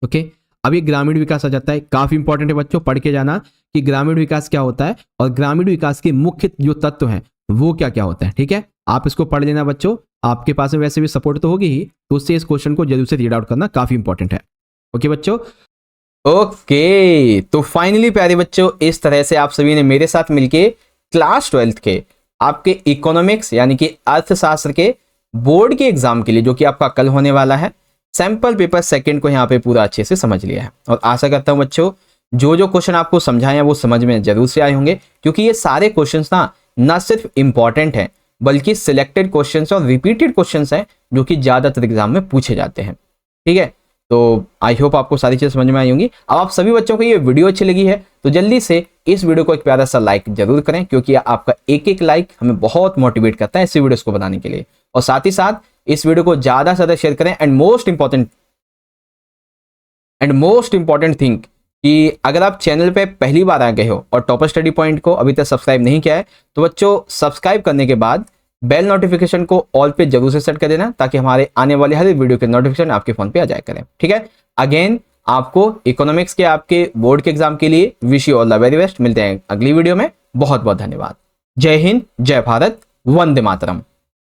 ओके। अब ये ग्रामीण विकास आ जाता है, काफी इंपॉर्टेंट है बच्चों, पढ़ के जाना कि ग्रामीण विकास क्या होता है और ग्रामीण विकास के मुख्य जो तत्व हैं वो क्या क्या होते हैं, ठीक है। आप इसको पढ़ लेना बच्चों, आपके पास में वैसे भी सपोर्ट तो होगी ही, तो उससे इस क्वेश्चन को जरूर से रीड आउट करना, काफी इंपॉर्टेंट है, ओके बच्चों। ओके, तो फाइनली प्यारे बच्चों, इस तरह से आप सभी ने मेरे साथ मिलके क्लास 12th के आपके इकोनॉमिक्स यानी कि अर्थशास्त्र के बोर्ड के एग्जाम के लिए, जो कि आपका कल होने वाला है, सैंपल पेपर सेकंड को यहाँ पे पूरा अच्छे से समझ लिया है। और आशा करता हूँ बच्चों जो जो क्वेश्चन आपको समझाए हैं वो समझ में जरूर से आए होंगे, क्योंकि ये सारे क्वेश्चंस ना सिर्फ इंपॉर्टेंट हैं बल्कि सिलेक्टेड क्वेश्चंस और रिपीटेड क्वेश्चंस हैं जो कि ज्यादातर एग्जाम में पूछे जाते हैं। ठीक है, तो आई होप आपको सारी चीज़ समझ में आई होंगी। अब आप सभी बच्चों को ये वीडियो अच्छी लगी है तो जल्दी से इस वीडियो को एक प्यारा सा लाइक जरूर करें, क्योंकि आपका एक एक लाइक हमें बहुत मोटिवेट करता है ऐसी वीडियोस को बनाने के लिए। और साथ ही साथ इस वीडियो को ज़्यादा से ज़्यादा शेयर करें। एंड मोस्ट इंपॉर्टेंट थिंग कि अगर आप चैनल पे पहली बार आ गए हो और टॉपर स्टडी पॉइंट को अभी तक सब्सक्राइब नहीं किया है तो बच्चों सब्सक्राइब करने के बाद बेल नोटिफिकेशन को ऑल पे जरूर से सेट कर देना, ताकि हमारे आने वाले हर वीडियो के नोटिफिकेशन आपके फोन पे आ जाया करें। ठीक है, अगेन आपको इकोनॉमिक्स के आपके बोर्ड के एग्जाम के लिए wish you all the very best. मिलते हैं अगली वीडियो में। बहुत बहुत धन्यवाद। जय हिंद, जय भारत, वंदे मातरम।